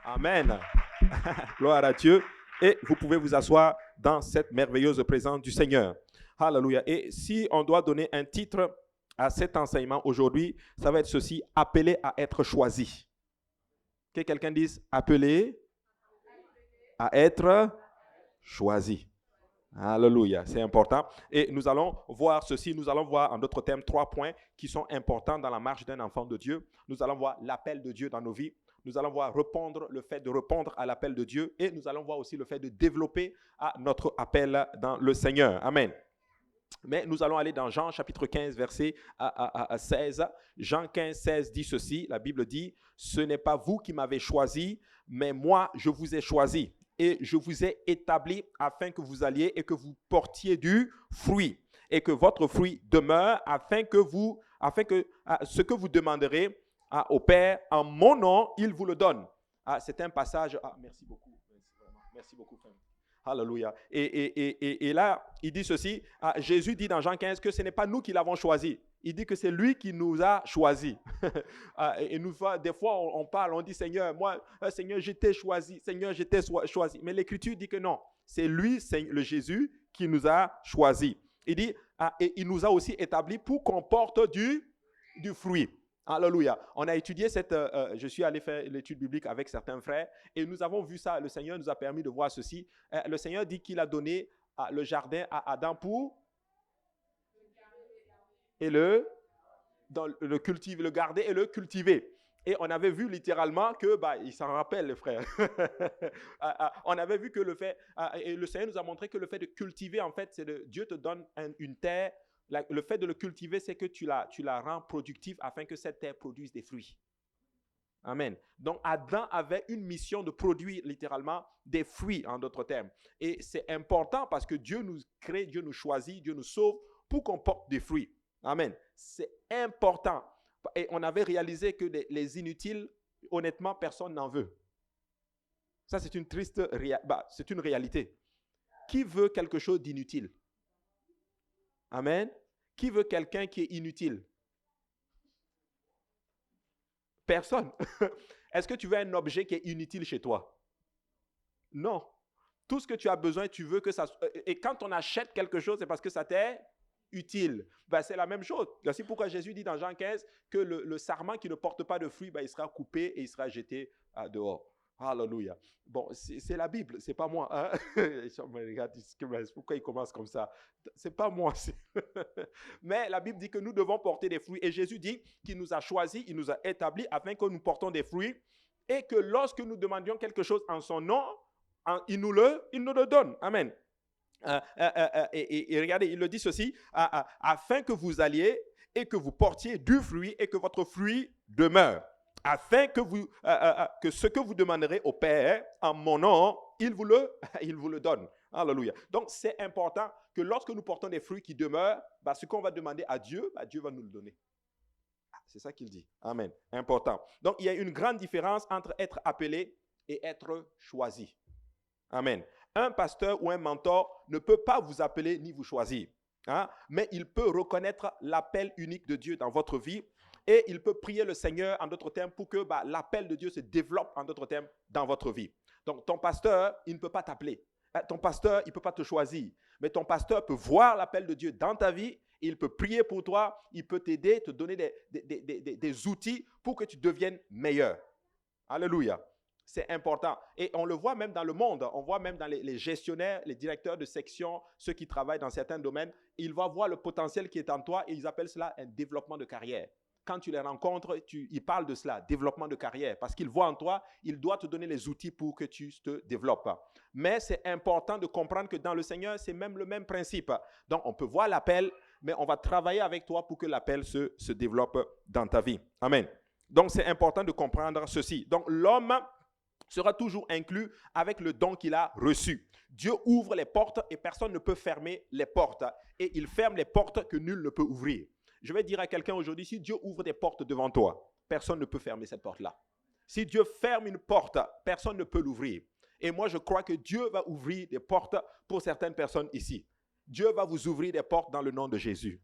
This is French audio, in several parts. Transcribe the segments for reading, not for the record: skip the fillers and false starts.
Amen. Gloire à Dieu. Et vous pouvez vous asseoir dans cette merveilleuse présence du Seigneur. Alléluia. Et si on doit donner un titre à cet enseignement aujourd'hui, ça va être ceci, appelé à être choisi. Que quelqu'un dise, appelé à être choisi. Alléluia, c'est important. Et nous allons voir ceci, nous allons voir en d'autres termes 3 points qui sont importants dans la marche d'un enfant de Dieu. Nous allons voir l'appel de Dieu dans nos vies. Nous allons voir le fait de répondre à l'appel de Dieu. Et nous allons voir aussi le fait de développer notre appel dans le Seigneur. Amen. Mais nous allons aller dans Jean chapitre 15, verset 16. Jean 15, 16 dit ceci, la Bible dit, « Ce n'est pas vous qui m'avez choisi, mais moi je vous ai choisi. Et je vous ai établi afin que vous alliez et que vous portiez du fruit. Et que votre fruit demeure afin que ce que vous demanderez au Père en mon nom, il vous le donne. » C'est un passage. Merci beaucoup. Merci beaucoup, frère. Alléluia. Et là, il dit ceci. Jésus dit dans Jean 15 que ce n'est pas nous qui l'avons choisi. Il dit que c'est lui qui nous a choisis. Et nous, des fois, on parle, on dit, Seigneur, moi, Seigneur, je t'ai choisi. Seigneur, je t'ai choisi. Mais l'Écriture dit que non. C'est lui, le Jésus, qui nous a choisis. Il dit, et il nous a aussi établis pour qu'on porte du fruit. Alléluia. On a étudié je suis allé faire l'étude biblique avec certains frères et nous avons vu ça. Le Seigneur nous a permis de voir ceci. Le Seigneur dit qu'il a donné le jardin à Adam pour et le cultiver, le garder et le cultiver. Et on avait vu littéralement que, il s'en rappelle, les frères. On avait vu que et le Seigneur nous a montré que le fait de cultiver, en fait, Dieu te donne une terre. Le fait de le cultiver, c'est que tu la rends productive afin que cette terre produise des fruits. Amen. Donc, Adam avait une mission de produire littéralement des fruits, en d'autres termes. Et c'est important parce que Dieu nous crée, Dieu nous choisit, Dieu nous sauve pour qu'on porte des fruits. Amen. C'est important. Et on avait réalisé que les inutiles, honnêtement, personne n'en veut. Ça, c'est une triste c'est une réalité. Qui veut quelque chose d'inutile? Amen. Qui veut quelqu'un qui est inutile? Personne. Est-ce que tu veux un objet qui est inutile chez toi? Non. Tout ce que tu as besoin, tu veux que ça... Et quand on achète quelque chose, c'est parce que ça t'est utile. C'est la même chose. C'est pourquoi Jésus dit dans Jean 15 que le sarment qui ne porte pas de fruits, il sera coupé et il sera jeté dehors. Alléluia. Bon, c'est la Bible, c'est pas moi. Hein? Regarde, pourquoi il commence comme ça? C'est pas moi. Mais la Bible dit que nous devons porter des fruits. Et Jésus dit qu'il nous a choisis, il nous a établis afin que nous portons des fruits et que lorsque nous demandions quelque chose en son nom, il nous le donne. Amen. Et regardez, il le dit ceci, afin que vous alliez et que vous portiez du fruit et que votre fruit demeure. Afin que ce que vous demanderez au Père en mon nom, il vous le donne. Alléluia. Donc, c'est important que lorsque nous portons des fruits qui demeurent, ce qu'on va demander à Dieu, Dieu va nous le donner. C'est ça qu'il dit. Amen. Important. Donc, il y a une grande différence entre être appelé et être choisi. Amen. Un pasteur ou un mentor ne peut pas vous appeler ni vous choisir. Mais il peut reconnaître l'appel unique de Dieu dans votre vie et il peut prier le Seigneur, en d'autres termes, pour que l'appel de Dieu se développe, en d'autres termes, dans votre vie. Donc, ton pasteur, il ne peut pas t'appeler. Ton pasteur, il ne peut pas te choisir. Mais ton pasteur peut voir l'appel de Dieu dans ta vie, il peut prier pour toi, il peut t'aider, te donner des outils pour que tu deviennes meilleur. Alléluia. C'est important. Et on le voit même dans le monde. On voit même dans les gestionnaires, les directeurs de section, ceux qui travaillent dans certains domaines. Ils vont voir le potentiel qui est en toi et ils appellent cela un développement de carrière. Quand tu les rencontres, ils parlent de cela, développement de carrière, parce qu'ils voient en toi, il doit te donner les outils pour que tu te développes. Mais c'est important de comprendre que dans le Seigneur, c'est même le même principe. Donc, on peut voir l'appel, mais on va travailler avec toi pour que l'appel se développe dans ta vie. Amen. Donc, c'est important de comprendre ceci. Donc, l'homme sera toujours inclus avec le don qu'il a reçu. Dieu ouvre les portes et personne ne peut fermer les portes. Et il ferme les portes que nul ne peut ouvrir. Je vais dire à quelqu'un aujourd'hui, si Dieu ouvre des portes devant toi, personne ne peut fermer cette porte-là. Si Dieu ferme une porte, personne ne peut l'ouvrir. Et moi, je crois que Dieu va ouvrir des portes pour certaines personnes ici. Dieu va vous ouvrir des portes dans le nom de Jésus.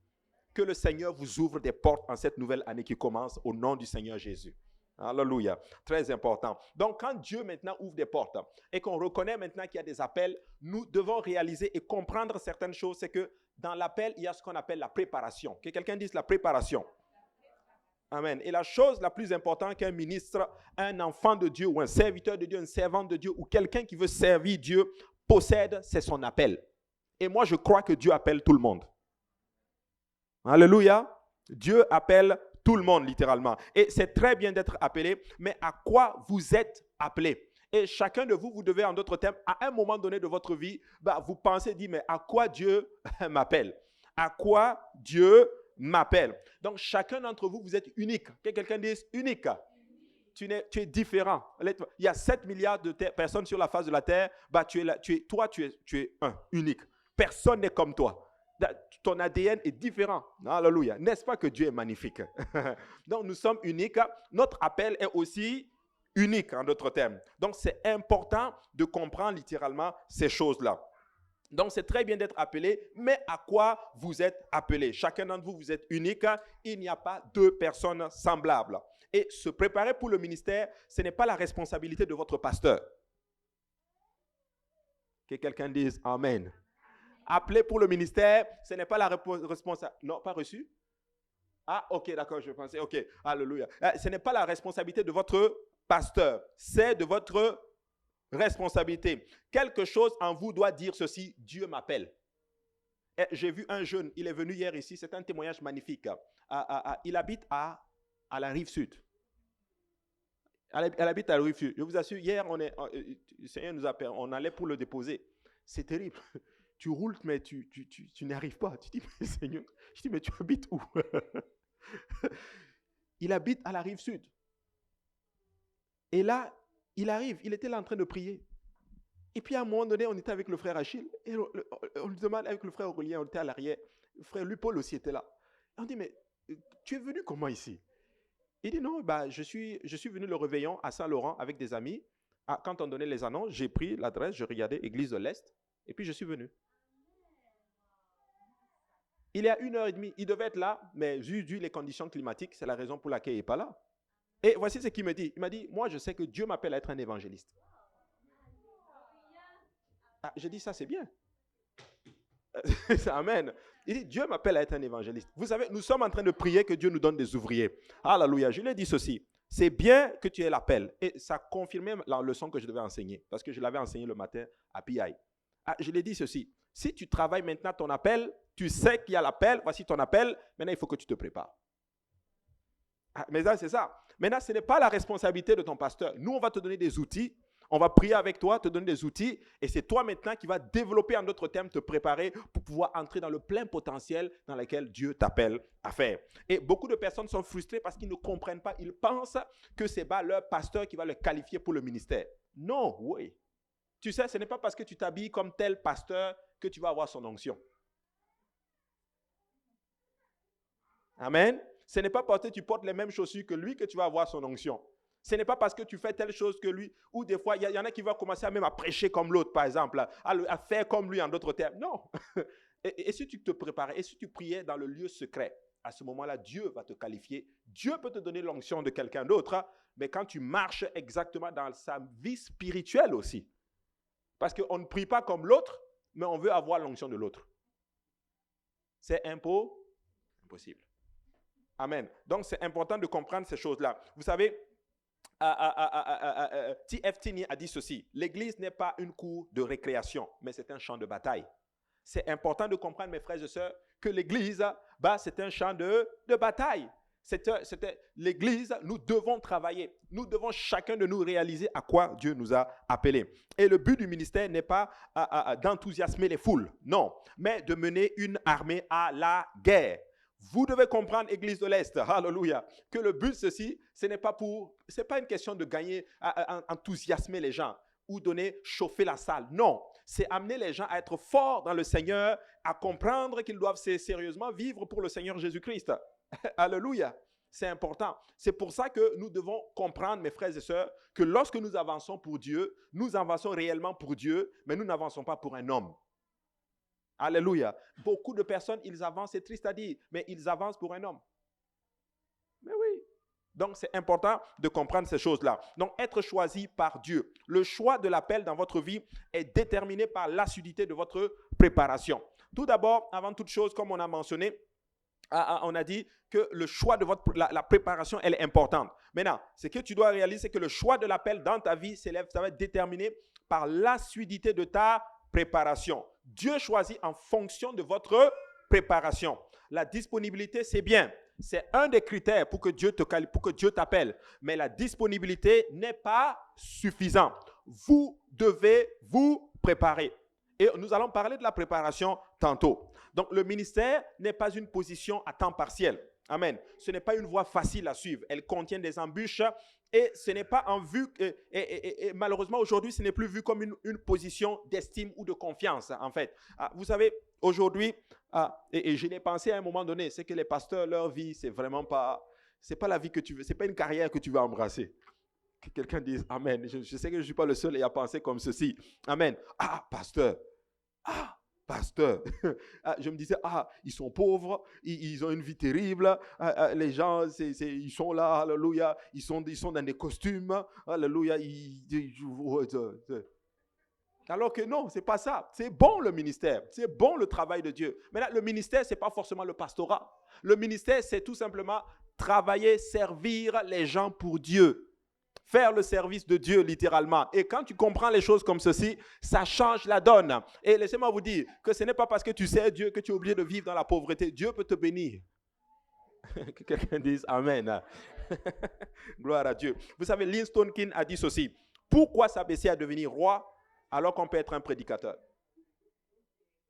Que le Seigneur vous ouvre des portes en cette nouvelle année qui commence au nom du Seigneur Jésus. Alléluia. Très important. Donc, quand Dieu maintenant ouvre des portes et qu'on reconnaît maintenant qu'il y a des appels, nous devons réaliser et comprendre certaines choses. C'est que dans l'appel, il y a ce qu'on appelle la préparation. Que quelqu'un dise la préparation. Amen. Et la chose la plus importante qu'un ministre, un enfant de Dieu ou un serviteur de Dieu, un servant de Dieu ou quelqu'un qui veut servir Dieu possède, c'est son appel. Et moi, je crois que Dieu appelle tout le monde. Alléluia. Dieu appelle tout le monde, littéralement. Et c'est très bien d'être appelé, mais à quoi vous êtes appelé? Et chacun de vous, vous devez, en d'autres termes, à un moment donné de votre vie, vous pensez, dire, mais à quoi Dieu m'appelle? À quoi Dieu m'appelle? Donc, chacun d'entre vous, vous êtes unique. Que quelqu'un dise unique. Tu es différent. Il y a 7 milliards de personnes sur la face de la terre. Tu es un, unique. Personne n'est comme toi. Ton ADN est différent. Alléluia. N'est-ce pas que Dieu est magnifique? Donc, nous sommes uniques. Notre appel est aussi unique, en d'autres termes. Donc, c'est important de comprendre littéralement ces choses-là. Donc, c'est très bien d'être appelé, mais à quoi vous êtes appelé? Chacun d'entre vous, vous êtes unique. Il n'y a pas deux personnes semblables. Et se préparer pour le ministère, ce n'est pas la responsabilité de votre pasteur. Que quelqu'un dise Amen. Appelé pour le ministère, ce n'est pas la responsabilité. Non, pas reçu? Ah, ok, d'accord, je pensais, ok, alléluia. Ce n'est pas la responsabilité de votre pasteur, c'est de votre responsabilité. Quelque chose en vous doit dire ceci, Dieu m'appelle. J'ai vu un jeune, il est venu hier ici, c'est un témoignage magnifique. Il habite à la rive sud. Elle habite à la rive sud. Je vous assure, hier, le Seigneur nous appelle, on allait pour le déposer. C'est terrible. Tu roules, mais tu n'y arrives pas. Tu dis, mais Seigneur, je dis, mais tu habites où? Il habite à la rive sud. Et là, il arrive, il était là en train de prier. Et puis à un moment donné, on était avec le frère Achille, et on lui demande avec le frère Aurélien, on était à l'arrière. Le frère Louis-Paul aussi était là. Et on dit, mais tu es venu comment ici? Il dit, non, je suis venu le réveillon à Saint-Laurent avec des amis. Quand on donnait les annonces, j'ai pris l'adresse, je regardais Église de l'Est, et puis je suis venu. Il y a 1h30, il devait être là, mais vu les conditions climatiques, c'est la raison pour laquelle il n'est pas là. Et voici ce qu'il me dit. Il m'a dit, moi je sais que Dieu m'appelle à être un évangéliste. Je dis, ça c'est bien. Amen. Il dit, Dieu m'appelle à être un évangéliste. Vous savez, nous sommes en train de prier que Dieu nous donne des ouvriers. Alléluia. Je lui ai dit ceci. C'est bien que tu aies l'appel. Et ça confirmait la leçon que je devais enseigner. Parce que je l'avais enseigné le matin à PI. Je lui ai dit ceci. Si tu travailles maintenant ton appel, tu sais qu'il y a l'appel, voici ton appel, maintenant il faut que tu te prépares. Mais ça, c'est ça. Maintenant, ce n'est pas la responsabilité de ton pasteur. Nous, on va te donner des outils. On va prier avec toi, te donner des outils. Et c'est toi maintenant qui vas développer, en d'autres termes, te préparer pour pouvoir entrer dans le plein potentiel dans lequel Dieu t'appelle à faire. Et beaucoup de personnes sont frustrées parce qu'ils ne comprennent pas. Ils pensent que c'est leur pasteur qui va le qualifier pour le ministère. Non, oui. Tu sais, ce n'est pas parce que tu t'habilles comme tel pasteur que tu vas avoir son onction. Amen. Ce n'est pas parce que tu portes les mêmes chaussures que lui que tu vas avoir son onction. Ce n'est pas parce que tu fais telle chose que lui, ou des fois, il y en a qui vont commencer à prêcher comme l'autre, par exemple, à faire comme lui en d'autres termes. Non. Et si tu te préparais, et si tu priais dans le lieu secret, à ce moment-là, Dieu va te qualifier. Dieu peut te donner l'onction de quelqu'un d'autre, mais quand tu marches exactement dans sa vie spirituelle aussi. Parce qu'on ne prie pas comme l'autre, mais on veut avoir l'onction de l'autre. C'est impossible. Amen. Donc, c'est important de comprendre ces choses-là. Vous savez, T.F. Tinney a dit ceci. L'église n'est pas une cour de récréation, mais c'est un champ de bataille. C'est important de comprendre, mes frères et sœurs, que l'église, c'est un champ de bataille. L'église, nous devons travailler. Nous devons chacun de nous réaliser à quoi Dieu nous a appelés. Et le but du ministère n'est pas d'enthousiasmer les foules, non, mais de mener une armée à la guerre. Vous devez comprendre, Église de l'Est, alléluia, que le but ceci, c'est pas une question de gagner, enthousiasmer les gens ou chauffer la salle. Non, c'est amener les gens à être forts dans le Seigneur, à comprendre qu'ils doivent sérieusement vivre pour le Seigneur Jésus-Christ. Alléluia, c'est important. C'est pour ça que nous devons comprendre, mes frères et sœurs, que lorsque nous avançons pour Dieu, nous avançons réellement pour Dieu, mais nous n'avançons pas pour un homme. Alléluia. Beaucoup de personnes, ils avancent, c'est triste à dire, mais ils avancent pour un homme. Mais oui. Donc, c'est important de comprendre ces choses-là. Donc, être choisi par Dieu. Le choix de l'appel dans votre vie est déterminé par l'assiduité de votre préparation. Tout d'abord, avant toute chose, comme on a mentionné, on a dit que le choix de la préparation, elle est importante. Maintenant, ce que tu dois réaliser, c'est que le choix de l'appel dans ta vie, ça va être déterminé par l'assiduité de ta préparation. Dieu choisit en fonction de votre préparation. La disponibilité, c'est bien. C'est un des critères pour que Dieu t'appelle. Mais la disponibilité n'est pas suffisante. Vous devez vous préparer. Et nous allons parler de la préparation tantôt. Donc, le ministère n'est pas une position à temps partiel. Amen. Ce n'est pas une voie facile à suivre. Elle contient des embûches et ce n'est pas en vue. Et malheureusement, aujourd'hui, ce n'est plus vu comme une position d'estime ou de confiance, en fait. Vous savez, aujourd'hui, et je l'ai pensé à un moment donné, c'est que les pasteurs, leur vie, c'est vraiment pas. C'est pas la vie que tu veux. C'est pas une carrière que tu veux embrasser. Que quelqu'un dise Amen. Je sais que je ne suis pas le seul à penser comme ceci. Amen. Pasteur. Pasteur. Je me disais, ils sont pauvres, ils ont une vie terrible, les gens, ils sont là, alléluia, ils sont dans des costumes, alléluia. Alors que non, ce n'est pas ça. C'est bon le ministère, c'est bon le travail de Dieu. Mais là, le ministère, ce n'est pas forcément le pastorat. Le ministère, c'est tout simplement travailler, servir les gens pour Dieu. Faire le service de Dieu, littéralement. Et quand tu comprends les choses comme ceci, ça change la donne. Et laissez-moi vous dire que ce n'est pas parce que tu sais Dieu que tu es obligé de vivre dans la pauvreté. Dieu peut te bénir. Que quelqu'un dise Amen. Gloire à Dieu. Vous savez, Winston King a dit ceci. Pourquoi s'abaisser à devenir roi alors qu'on peut être un prédicateur?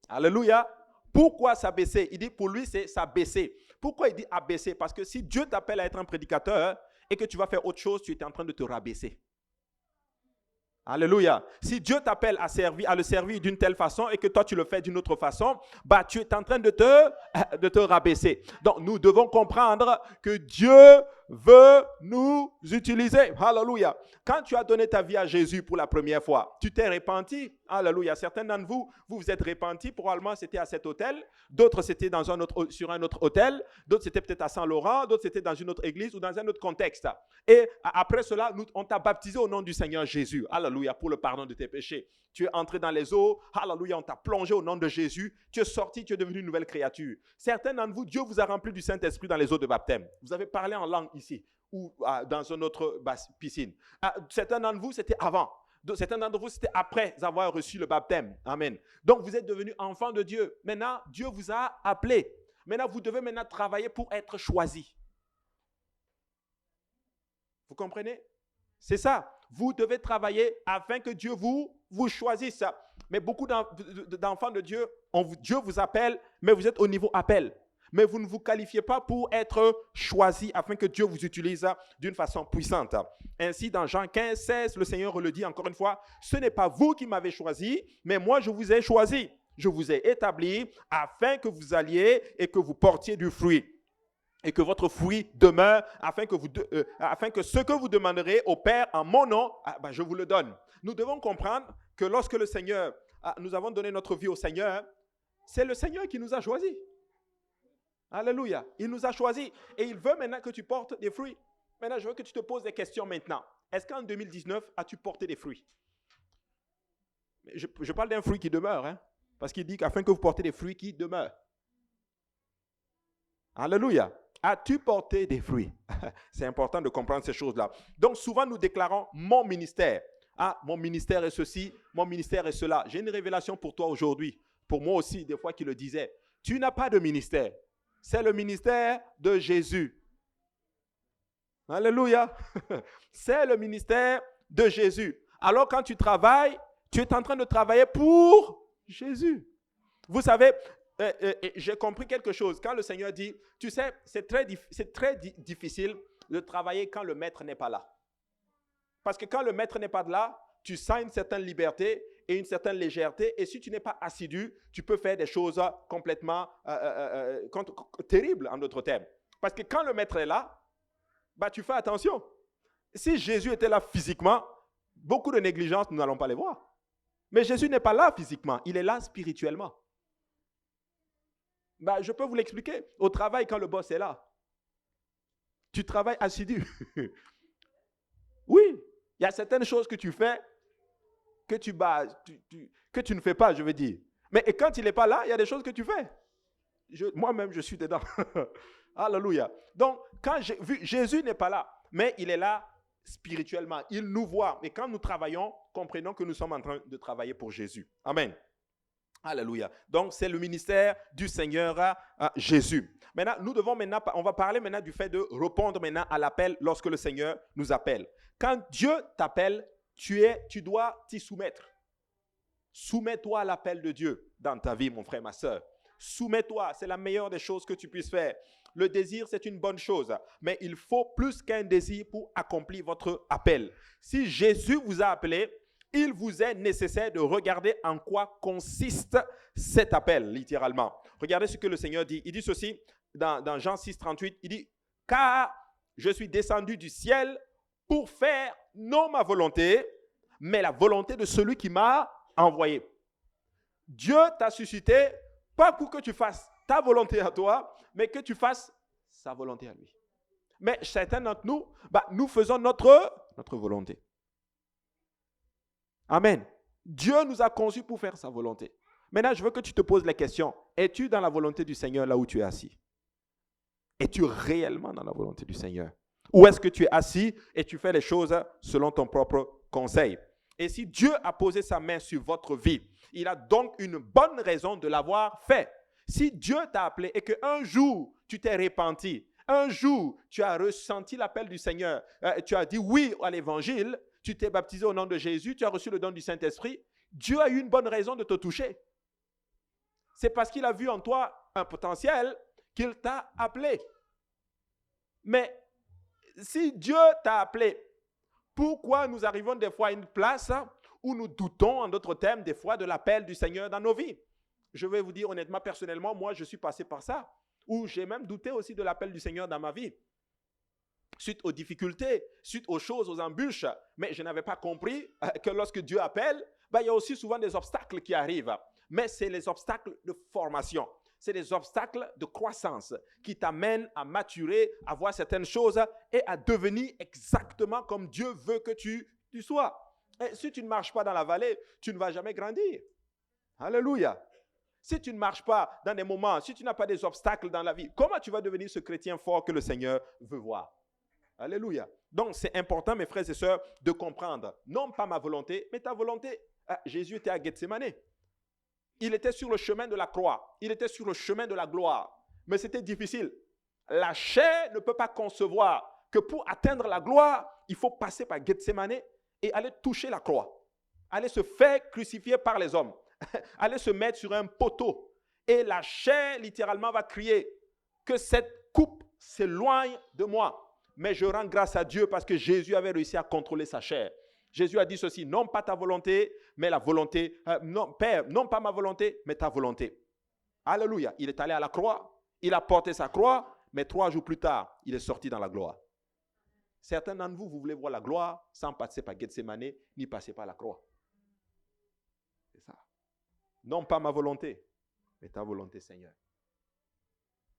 Alléluia. Pourquoi s'abaisser? Il dit pour lui, c'est s'abaisser. Pourquoi il dit abaisser? Parce que si Dieu t'appelle à être un prédicateur, et que tu vas faire autre chose, tu es en train de te rabaisser. Alléluia. Si Dieu t'appelle à le servir d'une telle façon et que toi tu le fais d'une autre façon, tu es en train de te rabaisser. Donc nous devons comprendre que Dieu veut nous utiliser. Alléluia. Quand tu as donné ta vie à Jésus pour la première fois, tu t'es repenti. Alléluia. Certains d'entre vous, vous êtes repentis. Probablement c'était à cet hôtel. D'autres c'était sur un autre hôtel. D'autres c'était peut-être à Saint-Laurent. D'autres c'était dans une autre église ou dans un autre contexte. Et après cela, on t'a baptisé au nom du Seigneur Jésus. Alléluia. Pour le pardon de tes péchés. Tu es entré dans les eaux. Alléluia. On t'a plongé au nom de Jésus. Tu es sorti. Tu es devenu une nouvelle créature. Certains d'entre vous, Dieu vous a rempli du Saint-Esprit dans les eaux de baptême. Vous avez parlé en langue ici ou dans une autre piscine. Certains d'entre vous, c'était avant. Certains d'entre vous, c'était après avoir reçu le baptême. Amen. Donc, vous êtes devenus enfants de Dieu. Maintenant, Dieu vous a appelé. Maintenant, vous devez travailler pour être choisi. Vous comprenez? C'est ça. Vous devez travailler afin que Dieu vous choisisse. Mais beaucoup d'enfants de Dieu, Dieu vous appelle, mais vous êtes au niveau appel. Mais vous ne vous qualifiez pas pour être choisi afin que Dieu vous utilise d'une façon puissante. Ainsi, dans Jean 15, 16, le Seigneur le dit encore une fois, « Ce n'est pas vous qui m'avez choisi, mais moi je vous ai choisi. Je vous ai établi afin que vous alliez et que vous portiez du fruit. Et que votre fruit demeure afin que ce que vous demanderez au Père en mon nom, je vous le donne. » Nous devons comprendre que lorsque le Seigneur, nous avons donné notre vie au Seigneur, c'est le Seigneur qui nous a choisis. Alléluia. Il nous a choisis et il veut maintenant que tu portes des fruits. Maintenant, je veux que tu te poses des questions maintenant. Est-ce qu'en 2019, as-tu porté des fruits? Je parle d'un fruit qui demeure, hein, parce qu'il dit qu'afin que vous portez des fruits qui demeurent. Alléluia. As-tu porté des fruits? C'est important de comprendre ces choses-là. Donc, souvent, nous déclarons mon ministère. Mon ministère est ceci, mon ministère est cela. J'ai une révélation pour toi aujourd'hui. Pour moi aussi, des fois, qui le disait. Tu n'as pas de ministère. C'est le ministère de Jésus. Alléluia. C'est le ministère de Jésus. Alors quand tu travailles, tu es en train de travailler pour Jésus. Vous savez, j'ai compris quelque chose. Quand le Seigneur dit, tu sais, c'est très difficile de travailler quand le maître n'est pas là. Parce que quand le maître n'est pas là, tu sens une certaine liberté et une certaine légèreté. Et si tu n'es pas assidu, tu peux faire des choses complètement terribles, en d'autres termes. Parce que quand le maître est là, tu fais attention. Si Jésus était là physiquement, beaucoup de négligence, nous n'allons pas les voir. Mais Jésus n'est pas là physiquement, il est là spirituellement. Je peux vous l'expliquer. Au travail, quand le boss est là, Tu travailles assidu. Oui, il y a certaines choses que tu fais que que tu ne fais pas, je veux dire. Mais et quand il n'est pas là, il y a des choses que tu fais. Moi-même, je suis dedans. Alléluia. Donc, quand Jésus n'est pas là, mais il est là spirituellement. Il nous voit. Et quand nous travaillons, comprenons que nous sommes en train de travailler pour Jésus. Amen. Alléluia. Donc, c'est le ministère du Seigneur à Jésus. Maintenant, on va parler maintenant du fait de répondre maintenant à l'appel lorsque le Seigneur nous appelle. Quand Dieu t'appelle, tu dois t'y soumettre. Soumets-toi à l'appel de Dieu dans ta vie, mon frère, ma soeur. Soumets-toi, c'est la meilleure des choses que tu puisses faire. Le désir, c'est une bonne chose, mais il faut plus qu'un désir pour accomplir votre appel. Si Jésus vous a appelé, il vous est nécessaire de regarder en quoi consiste cet appel, littéralement. Regardez ce que le Seigneur dit. Il dit ceci dans Jean 6, 38. Il dit, « Car je suis descendu du ciel pour faire non ma volonté, mais la volonté de celui qui m'a envoyé. » Dieu t'a suscité, pas pour que tu fasses ta volonté à toi, mais que tu fasses sa volonté à lui. Mais certains d'entre nous, nous faisons notre volonté. Amen. Dieu nous a conçus pour faire sa volonté. Maintenant, je veux que tu te poses la question. Es-tu dans la volonté du Seigneur là où tu es assis? Es-tu réellement dans la volonté du Seigneur? Ou est-ce que tu es assis et tu fais les choses selon ton propre conseil? Et si Dieu a posé sa main sur votre vie, il a donc une bonne raison de l'avoir fait. Si Dieu t'a appelé et qu'un jour tu t'es repenti, un jour tu as ressenti l'appel du Seigneur, tu as dit oui à l'évangile, tu t'es baptisé au nom de Jésus, tu as reçu le don du Saint-Esprit, Dieu a eu une bonne raison de te toucher. C'est parce qu'il a vu en toi un potentiel qu'il t'a appelé. Mais si Dieu t'a appelé, pourquoi nous arrivons des fois à une place où nous doutons, en d'autres termes, des fois de l'appel du Seigneur dans nos vies? Je vais vous dire honnêtement, personnellement, moi, je suis passé par ça, où j'ai même douté aussi de l'appel du Seigneur dans ma vie. Suite aux difficultés, suite aux choses, aux embûches. Mais je n'avais pas compris que lorsque Dieu appelle, il y a aussi souvent des obstacles qui arrivent. Mais c'est les obstacles de formation. C'est des obstacles de croissance qui t'amènent à maturer, à voir certaines choses et à devenir exactement comme Dieu veut que tu sois. Et si tu ne marches pas dans la vallée, tu ne vas jamais grandir. Alléluia. Si tu ne marches pas dans des moments, si tu n'as pas des obstacles dans la vie, comment tu vas devenir ce chrétien fort que le Seigneur veut voir? Alléluia. Donc, c'est important, mes frères et sœurs, de comprendre, non pas ma volonté, mais ta volonté. Jésus était à Gethsémane. Il était sur le chemin de la croix. Il était sur le chemin de la gloire. Mais c'était difficile. La chair ne peut pas concevoir que pour atteindre la gloire, il faut passer par Gethsémane et aller toucher la croix. Aller se faire crucifier par les hommes. Aller se mettre sur un poteau. Et la chair, littéralement, va crier que cette coupe s'éloigne de moi. Mais je rends grâce à Dieu parce que Jésus avait réussi à contrôler sa chair. Jésus a dit ceci, non pas ta volonté, mais la volonté, non, Père, non pas ma volonté, mais ta volonté. Alléluia. Il est allé à la croix, il a porté sa croix, mais 3 jours plus tard, il est sorti dans la gloire. Certains d'entre vous, vous voulez voir la gloire sans passer par Gethsémane, ni passer par la croix. C'est ça. Non pas ma volonté, mais ta volonté, Seigneur.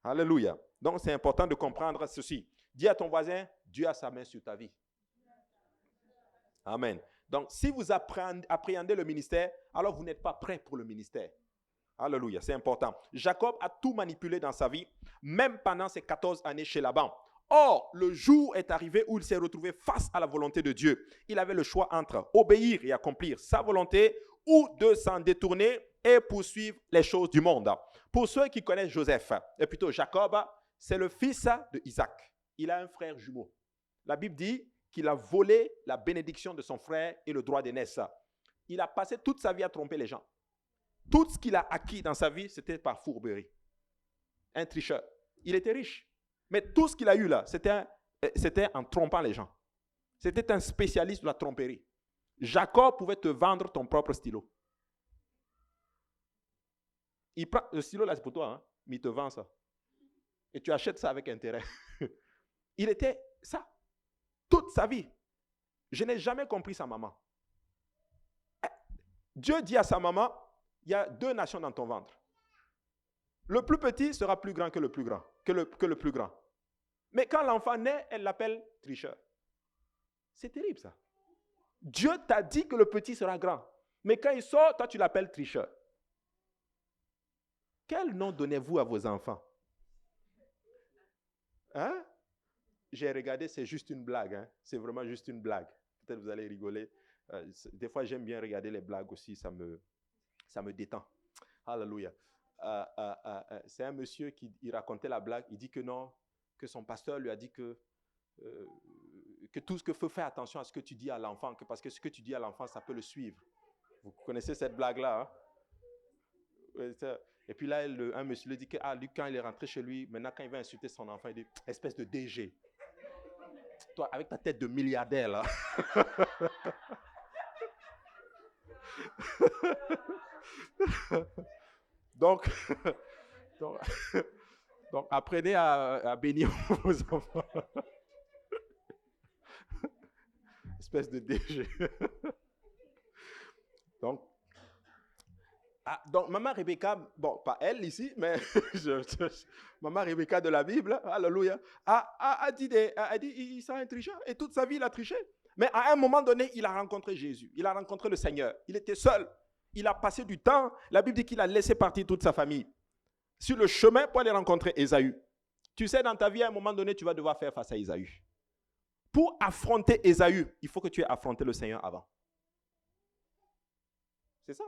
Alléluia. Donc, c'est important de comprendre ceci. Dis à ton voisin, Dieu a sa main sur ta vie. Amen. Donc, si vous appréhendez le ministère, alors vous n'êtes pas prêt pour le ministère. Alléluia, c'est important. Jacob a tout manipulé dans sa vie, même pendant ses 14 années chez Laban. Or, le jour est arrivé où il s'est retrouvé face à la volonté de Dieu. Il avait le choix entre obéir et accomplir sa volonté ou de s'en détourner et poursuivre les choses du monde. Pour ceux qui connaissent Joseph, et plutôt Jacob, c'est le fils de Isaac. Il a un frère jumeau. La Bible dit qu'il a volé la bénédiction de son frère et le droit d'aînesse. Il a passé toute sa vie à tromper les gens. Tout ce qu'il a acquis dans sa vie, c'était par fourberie. Un tricheur. Il était riche. Mais tout ce qu'il a eu là, c'était en trompant les gens. C'était un spécialiste de la tromperie. Jacob pouvait te vendre ton propre stylo. Il prend le stylo là, c'est pour toi, hein, mais il te vend ça. Et tu achètes ça avec intérêt. Il était ça. Toute sa vie. Je n'ai jamais compris sa maman. Dieu dit à sa maman, il y a 2 nations dans ton ventre. Le plus petit sera plus grand que le plus grand. Que le plus grand. Mais quand l'enfant naît, elle l'appelle tricheur. C'est terrible ça. Dieu t'a dit que le petit sera grand. Mais quand il sort, toi tu l'appelles tricheur. Quel nom donnez-vous à vos enfants? Hein? J'ai regardé, c'est juste une blague. Hein? C'est vraiment juste une blague. Peut-être vous allez rigoler. Des fois, j'aime bien regarder les blagues aussi. Ça me détend. Alléluia. C'est un monsieur qui racontait la blague. Il dit que non, que son pasteur lui a dit que tout ce que faut faire attention à ce que tu dis à l'enfant, parce que ce que tu dis à l'enfant, ça peut le suivre. Vous connaissez cette blague-là? Hein? Et puis là, un monsieur lui dit que lui, quand il est rentré chez lui, maintenant, quand il va insulter son enfant, il dit « espèce de DG ». Toi, avec ta tête de milliardaire, là. Donc, apprenez à bénir vos enfants. Espèce de DG. Donc, maman Rebecca, bon, pas elle ici, mais maman Rebecca de la Bible, alléluia, a dit il sera un tricheur. Et toute sa vie, il a triché. Mais à un moment donné, il a rencontré Jésus. Il a rencontré le Seigneur. Il était seul. Il a passé du temps. La Bible dit qu'il a laissé partir toute sa famille sur le chemin pour aller rencontrer Ésaü. Tu sais, dans ta vie, à un moment donné, tu vas devoir faire face à Ésaü. Pour affronter Ésaü, il faut que tu aies affronté le Seigneur avant. C'est ça.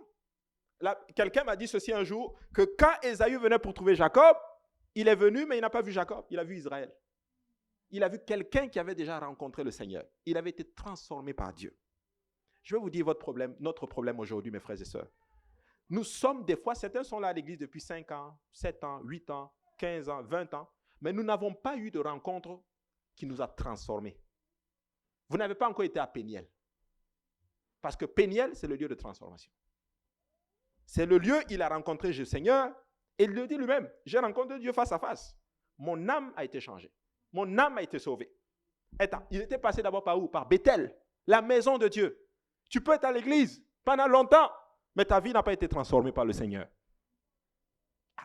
Quelqu'un m'a dit ceci un jour, que quand Ésaü venait pour trouver Jacob, il est venu, mais il n'a pas vu Jacob, il a vu Israël. Il a vu quelqu'un qui avait déjà rencontré le Seigneur. Il avait été transformé par Dieu. Je vais vous dire notre problème aujourd'hui, mes frères et sœurs. Nous sommes des fois, certains sont là à l'église depuis 5 ans, 7 ans, 8 ans, 15 ans, 20 ans, mais nous n'avons pas eu de rencontre qui nous a transformés. Vous n'avez pas encore été à Péniel. Parce que Péniel, c'est le lieu de transformation. C'est le lieu où il a rencontré le Seigneur et il le dit lui-même, j'ai rencontré Dieu face à face. Mon âme a été changée. Mon âme a été sauvée. Attends, il était passé d'abord par où? Par Bethel, la maison de Dieu. Tu peux être à l'église pendant longtemps, mais ta vie n'a pas été transformée par le Seigneur.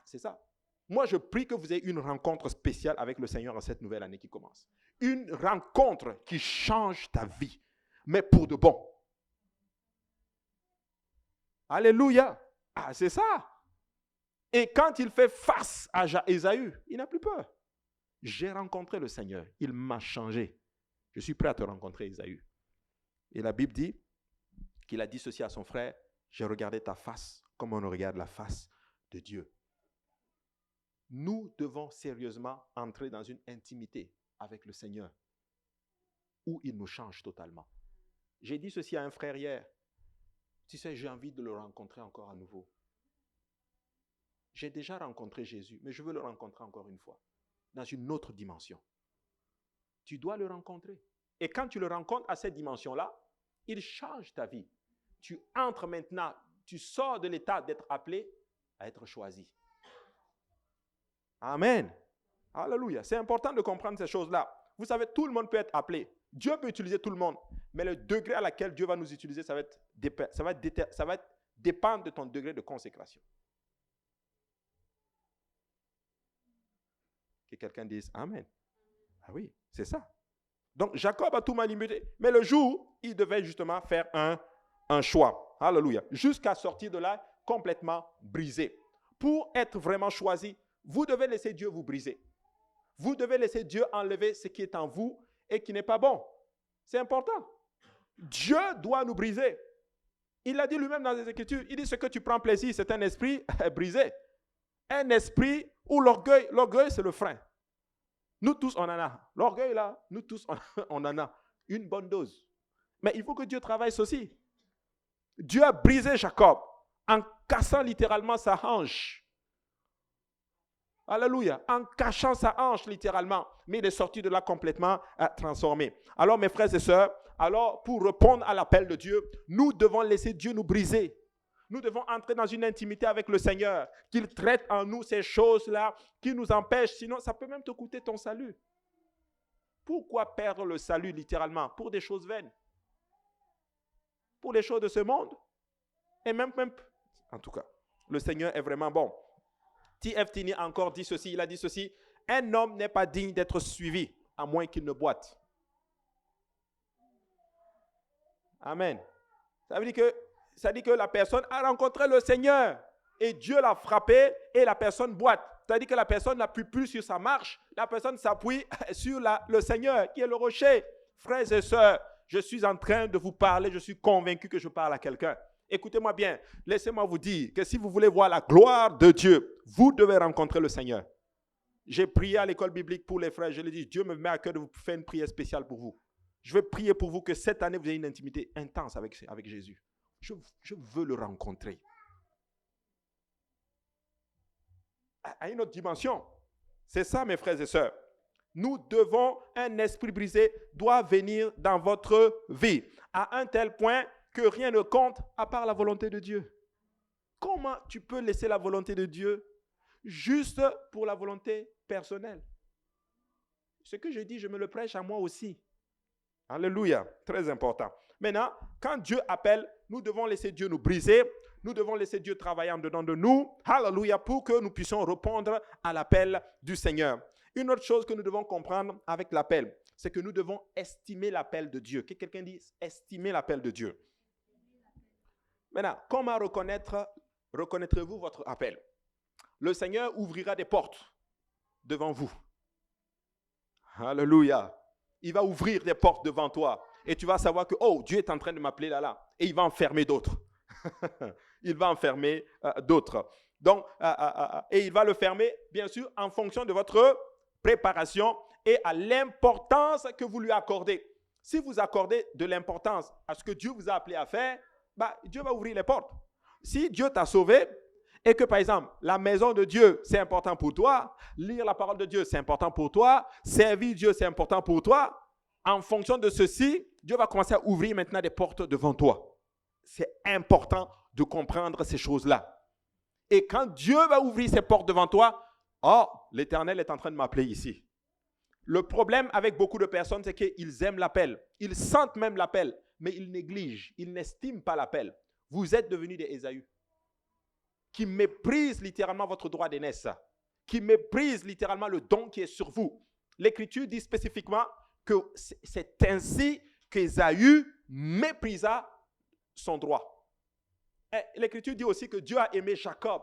C'est ça. Moi, je prie que vous ayez une rencontre spéciale avec le Seigneur en cette nouvelle année qui commence. Une rencontre qui change ta vie, mais pour de bon. Alléluia. C'est ça. Et quand il fait face à Ésaü, il n'a plus peur. J'ai rencontré le Seigneur. Il m'a changé. Je suis prêt à te rencontrer, Ésaü. Et la Bible dit qu'il a dit ceci à son frère, j'ai regardé ta face comme on regarde la face de Dieu. Nous devons sérieusement entrer dans une intimité avec le Seigneur où il nous change totalement. J'ai dit ceci à un frère hier. Tu sais, j'ai envie de le rencontrer encore à nouveau. J'ai déjà rencontré Jésus, mais je veux le rencontrer encore une fois, dans une autre dimension. Tu dois le rencontrer. Et quand tu le rencontres à cette dimension-là, il change ta vie. Tu entres maintenant, tu sors de l'état d'être appelé à être choisi. Amen. Alléluia. C'est important de comprendre ces choses-là. Vous savez, tout le monde peut être appelé. Dieu peut utiliser tout le monde. Mais le degré à laquelle Dieu va nous utiliser, ça va dépendre de ton degré de consécration. Que quelqu'un dise Amen. Ah oui, c'est ça. Donc, Jacob a tout manipulé. Mais le jour, il devait justement faire un choix. Alléluia. Jusqu'à sortir de là complètement brisé. Pour être vraiment choisi, vous devez laisser Dieu vous briser. Vous devez laisser Dieu enlever ce qui est en vous et qui n'est pas bon. C'est important. Dieu doit nous briser. Il l'a dit lui-même dans les Écritures. Il dit ce que tu prends plaisir, c'est un esprit brisé. Un esprit où l'orgueil c'est le frein. Nous tous, on en a. L'orgueil là, nous tous, on en a. Une bonne dose. Mais il faut que Dieu travaille ceci. Dieu a brisé Jacob en cassant littéralement sa hanche. Alléluia. En cachant sa hanche littéralement. Mais il est sorti de là complètement transformé. Alors mes frères et sœurs, alors pour répondre à l'appel de Dieu, nous devons laisser Dieu nous briser. Nous devons entrer dans une intimité avec le Seigneur, qu'il traite en nous ces choses-là qui nous empêchent, sinon ça peut même te coûter ton salut. Pourquoi perdre le salut littéralement? Pour des choses vaines. Pour les choses de ce monde. Et même, en tout cas, le Seigneur est vraiment bon. T.F. Tini encore dit ceci, il a dit ceci, Un homme n'est pas digne d'être suivi, à moins qu'il ne boite. Amen. Ça veut dire que la personne a rencontré le Seigneur et Dieu l'a frappé et la personne boite. C'est-à-dire que la personne n'appuie plus sur sa marche, la personne s'appuie sur le Seigneur qui est le rocher. Frères et sœurs, je suis en train de vous parler, je suis convaincu que je parle à quelqu'un. Écoutez-moi bien, laissez-moi vous dire que si vous voulez voir la gloire de Dieu, vous devez rencontrer le Seigneur. J'ai prié à l'école biblique pour les frères, je leur ai dit, Dieu me met à cœur de vous faire une prière spéciale pour vous. Je vais prier pour vous que cette année, vous ayez une intimité intense avec Jésus. Je veux le rencontrer. À une autre dimension. C'est ça, mes frères et sœurs. Nous devons, un esprit brisé doit venir dans votre vie à un tel point que rien ne compte à part la volonté de Dieu. Comment tu peux laisser la volonté de Dieu juste pour la volonté personnelle? Ce que je dis, je me le prêche à moi aussi. Alléluia, très important. Maintenant, quand Dieu appelle, nous devons laisser Dieu nous briser. Nous devons laisser Dieu travailler en dedans de nous. Alléluia, pour que nous puissions répondre à l'appel du Seigneur. Une autre chose que nous devons comprendre avec l'appel, c'est que nous devons estimer l'appel de Dieu. Que quelqu'un dise, estimer l'appel de Dieu. Maintenant, comment reconnaîtrez-vous votre appel? Le Seigneur ouvrira des portes devant vous. Alléluia. Il va ouvrir des portes devant toi. Et tu vas savoir que, oh, Dieu est en train de m'appeler là. Et il va en fermer d'autres. Il va en fermer d'autres. Donc, et il va le fermer, bien sûr, en fonction de votre préparation et à l'importance que vous lui accordez. Si vous accordez de l'importance à ce que Dieu vous a appelé à faire, Dieu va ouvrir les portes. Si Dieu t'a sauvé et que, par exemple, la maison de Dieu, c'est important pour toi, lire la parole de Dieu, c'est important pour toi, servir Dieu, c'est important pour toi, en fonction de ceci, Dieu va commencer à ouvrir maintenant des portes devant toi. C'est important de comprendre ces choses-là. Et quand Dieu va ouvrir ces portes devant toi, oh, l'Éternel est en train de m'appeler ici. Le problème avec beaucoup de personnes, c'est qu'ils aiment l'appel. Ils sentent même l'appel, mais ils négligent, ils n'estiment pas l'appel. Vous êtes devenus des Ésaü qui méprisent littéralement votre droit d'aînesse, qui méprisent littéralement le don qui est sur vous. L'Écriture dit spécifiquement que c'est ainsi qu'Ésaü méprisa son droit. Et l'Écriture dit aussi que Dieu a aimé Jacob,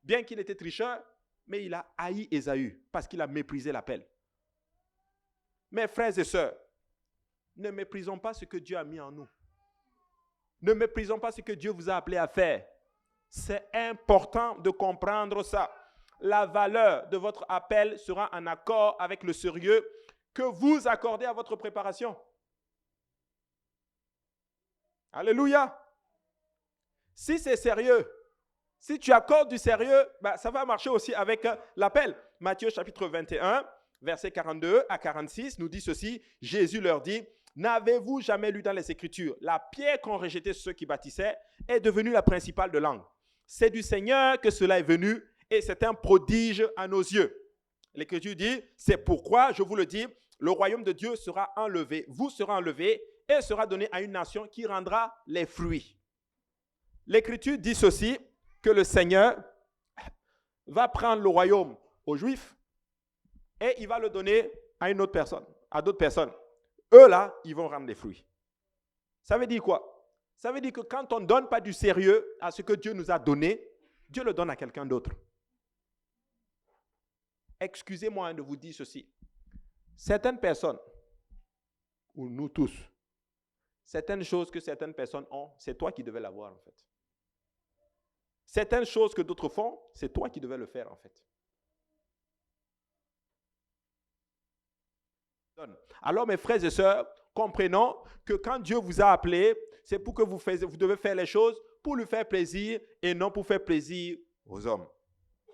bien qu'il était tricheur, mais il a haï Ésaü parce qu'il a méprisé l'appel. Mes frères et sœurs, ne méprisons pas ce que Dieu a mis en nous. Ne méprisons pas ce que Dieu vous a appelé à faire. C'est important de comprendre ça. La valeur de votre appel sera en accord avec le sérieux que vous accordez à votre préparation. Alléluia. Si c'est sérieux, si tu accordes du sérieux, ça va marcher aussi avec l'appel. Matthieu chapitre 21, versets 42 à 46 nous dit ceci. Jésus leur dit, n'avez-vous jamais lu dans les Écritures, la pierre qu'ont rejetée ceux qui bâtissaient est devenue la principale de l'angle. C'est du Seigneur que cela est venu et c'est un prodige à nos yeux. L'Écriture dit, c'est pourquoi, je vous le dis, le royaume de Dieu sera enlevé, vous serez enlevé et sera donné à une nation qui rendra les fruits. L'Écriture dit ceci, que le Seigneur va prendre le royaume aux Juifs et il va le donner à une autre personne, à d'autres personnes. Eux là, ils vont rendre les fruits. Ça veut dire quoi? Ça veut dire que quand on ne donne pas du sérieux à ce que Dieu nous a donné, Dieu le donne à quelqu'un d'autre. Excusez-moi de vous dire ceci. Certaines personnes, ou nous tous, certaines choses que certaines personnes ont, c'est toi qui devais l'avoir en fait. Certaines choses que d'autres font, c'est toi qui devais le faire en fait. Alors mes frères et sœurs, comprenons que quand Dieu vous a appelé, c'est pour que vous devez faire les choses pour lui faire plaisir et non pour faire plaisir aux hommes.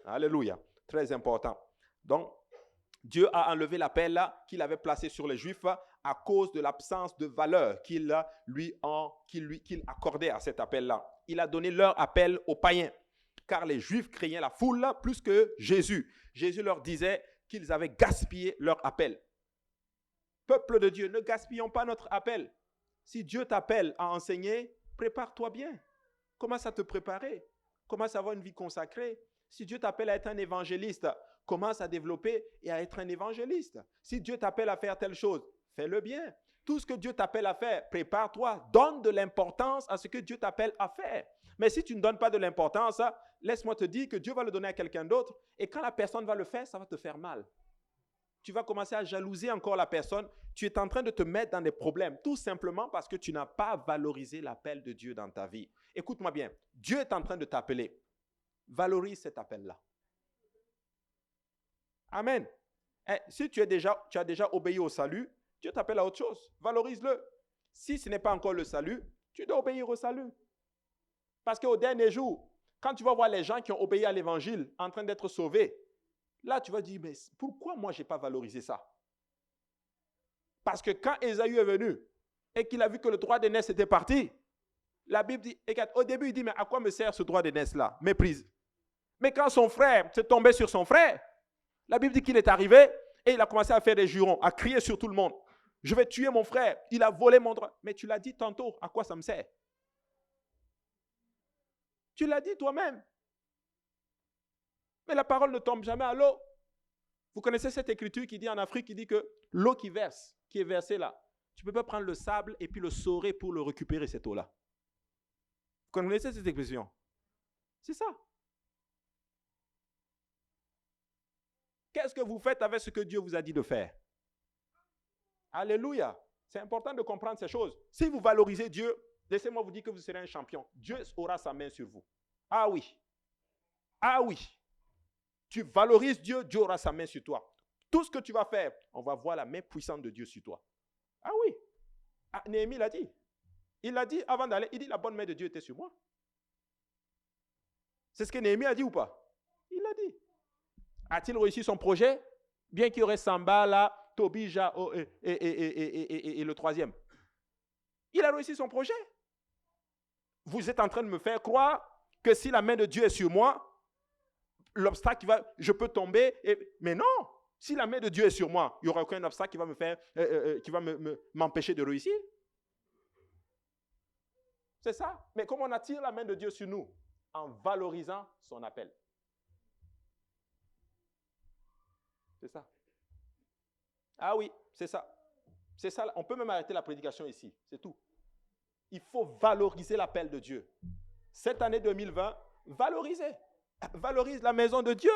Alléluia. Très important. Donc, Dieu a enlevé l'appel qu'il avait placé sur les Juifs à cause de l'absence de valeur qu'il accordait à cet appel-là. Il a donné leur appel aux païens, car les Juifs craignaient la foule plus que Jésus. Jésus leur disait qu'ils avaient gaspillé leur appel. Peuple de Dieu, ne gaspillons pas notre appel. Si Dieu t'appelle à enseigner, prépare-toi bien. Commence à te préparer. Commence à avoir une vie consacrée. Si Dieu t'appelle à être un évangéliste, commence à développer et à être un évangéliste. Si Dieu t'appelle à faire telle chose, fais-le bien. Tout ce que Dieu t'appelle à faire, prépare-toi. Donne de l'importance à ce que Dieu t'appelle à faire. Mais si tu ne donnes pas de l'importance, laisse-moi te dire que Dieu va le donner à quelqu'un d'autre. Et quand la personne va le faire, ça va te faire mal. Tu vas commencer à jalouser encore la personne. Tu es en train de te mettre dans des problèmes, tout simplement parce que tu n'as pas valorisé l'appel de Dieu dans ta vie. Écoute-moi bien, Dieu est en train de t'appeler. Valorise cet appel-là. Amen. Si tu as déjà obéi au salut, Dieu t'appelle à autre chose. Valorise-le. Si ce n'est pas encore le salut, tu dois obéir au salut. Parce qu'au dernier jour, quand tu vas voir les gens qui ont obéi à l'évangile en train d'être sauvés, là, tu vas dire, mais pourquoi moi, je n'ai pas valorisé ça? Parce que quand Ésaü est venu et qu'il a vu que le droit d'aînesse était parti, la Bible dit, regarde, au début, il dit, mais à quoi me sert ce droit d'aînesse-là? Méprise. Mais quand son frère s'est tombé sur son frère, la Bible dit qu'il est arrivé et il a commencé à faire des jurons, à crier sur tout le monde. Je vais tuer mon frère, il a volé mon droit. Mais tu l'as dit tantôt, à quoi ça me sert? Tu l'as dit toi-même. Mais la parole ne tombe jamais à l'eau. Vous connaissez cette écriture qui dit en Afrique, qui dit que l'eau qui verse, qui est versée là, tu ne peux pas prendre le sable et puis le saurer pour le récupérer, cette eau-là. Vous connaissez cette expression? C'est ça. Qu'est-ce que vous faites avec ce que Dieu vous a dit de faire? Alléluia. C'est important de comprendre ces choses. Si vous valorisez Dieu, laissez-moi vous dire que vous serez un champion. Dieu aura sa main sur vous. Ah oui. Ah oui. Tu valorises Dieu, Dieu aura sa main sur toi. Tout ce que tu vas faire, on va voir la main puissante de Dieu sur toi. Ah oui. Ah, Néhémie l'a dit. Il l'a dit avant d'aller, il dit la bonne main de Dieu était sur moi. C'est ce que Néhémie a dit ou pas? Il l'a dit. A-t-il réussi son projet? Bien qu'il y aurait Samba, là, Tobija et le troisième. Il a réussi son projet. Vous êtes en train de me faire croire que si la main de Dieu est sur moi, l'obstacle, je peux tomber. Mais non, si la main de Dieu est sur moi, il n'y aura aucun obstacle qui va me faire, qui va m'empêcher de réussir. C'est ça. Mais comment on attire la main de Dieu sur nous? En valorisant son appel. C'est ça. Ah oui, c'est ça. C'est ça. On peut même arrêter la prédication ici. C'est tout. Il faut valoriser l'appel de Dieu. Cette année 2020, valorisez. Valorise la maison de Dieu.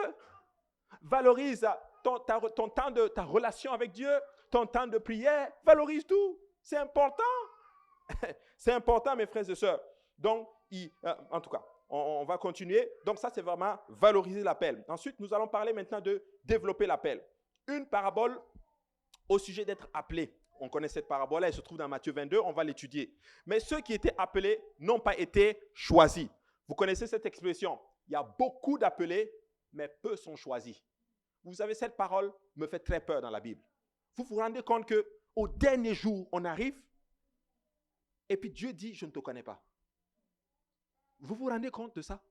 Valorise ton temps de ta relation avec Dieu, ton temps de prière. Valorise tout. C'est important. C'est important, mes frères et sœurs. Donc, en tout cas, on va continuer. Donc, ça, c'est vraiment valoriser l'appel. Ensuite, nous allons parler maintenant de développer l'appel. Une parabole au sujet d'être appelé. On connaît cette parabole-là, elle se trouve dans Matthieu 22, on va l'étudier. Mais ceux qui étaient appelés n'ont pas été choisis. Vous connaissez cette expression? Il y a beaucoup d'appelés, mais peu sont choisis. Vous savez, cette parole me fait très peur dans la Bible. Vous vous rendez compte qu'au dernier jour, on arrive, et puis Dieu dit, je ne te connais pas. Vous vous rendez compte de ça?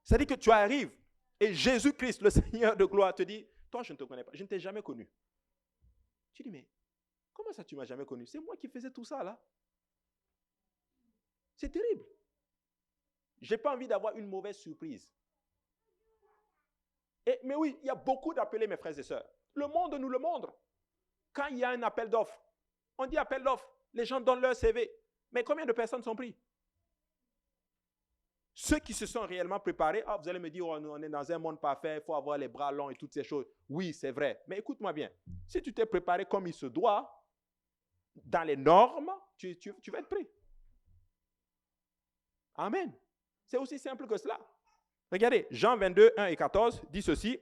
C'est-à-dire que tu arrives, et Jésus-Christ, le Seigneur de gloire, te dit, toi, je ne te connais pas, je ne t'ai jamais connu. Tu dis, mais comment ça, tu ne m'as jamais connu? C'est moi qui faisais tout ça, là. C'est terrible. Je n'ai pas envie d'avoir une mauvaise surprise. Mais oui, il y a beaucoup d'appelés, mes frères et sœurs. Le monde nous le montre. Quand il y a un appel d'offres, on dit appel d'offres, les gens donnent leur CV. Mais combien de personnes sont prises? Ceux qui se sont réellement préparés, vous allez me dire, on est dans un monde parfait, il faut avoir les bras longs et toutes ces choses. Oui, c'est vrai. Mais écoute-moi bien. Si tu t'es préparé comme il se doit, dans les normes, tu vas être pris. Amen. C'est aussi simple que cela. Regardez, Jean 22, 1 et 14 dit ceci.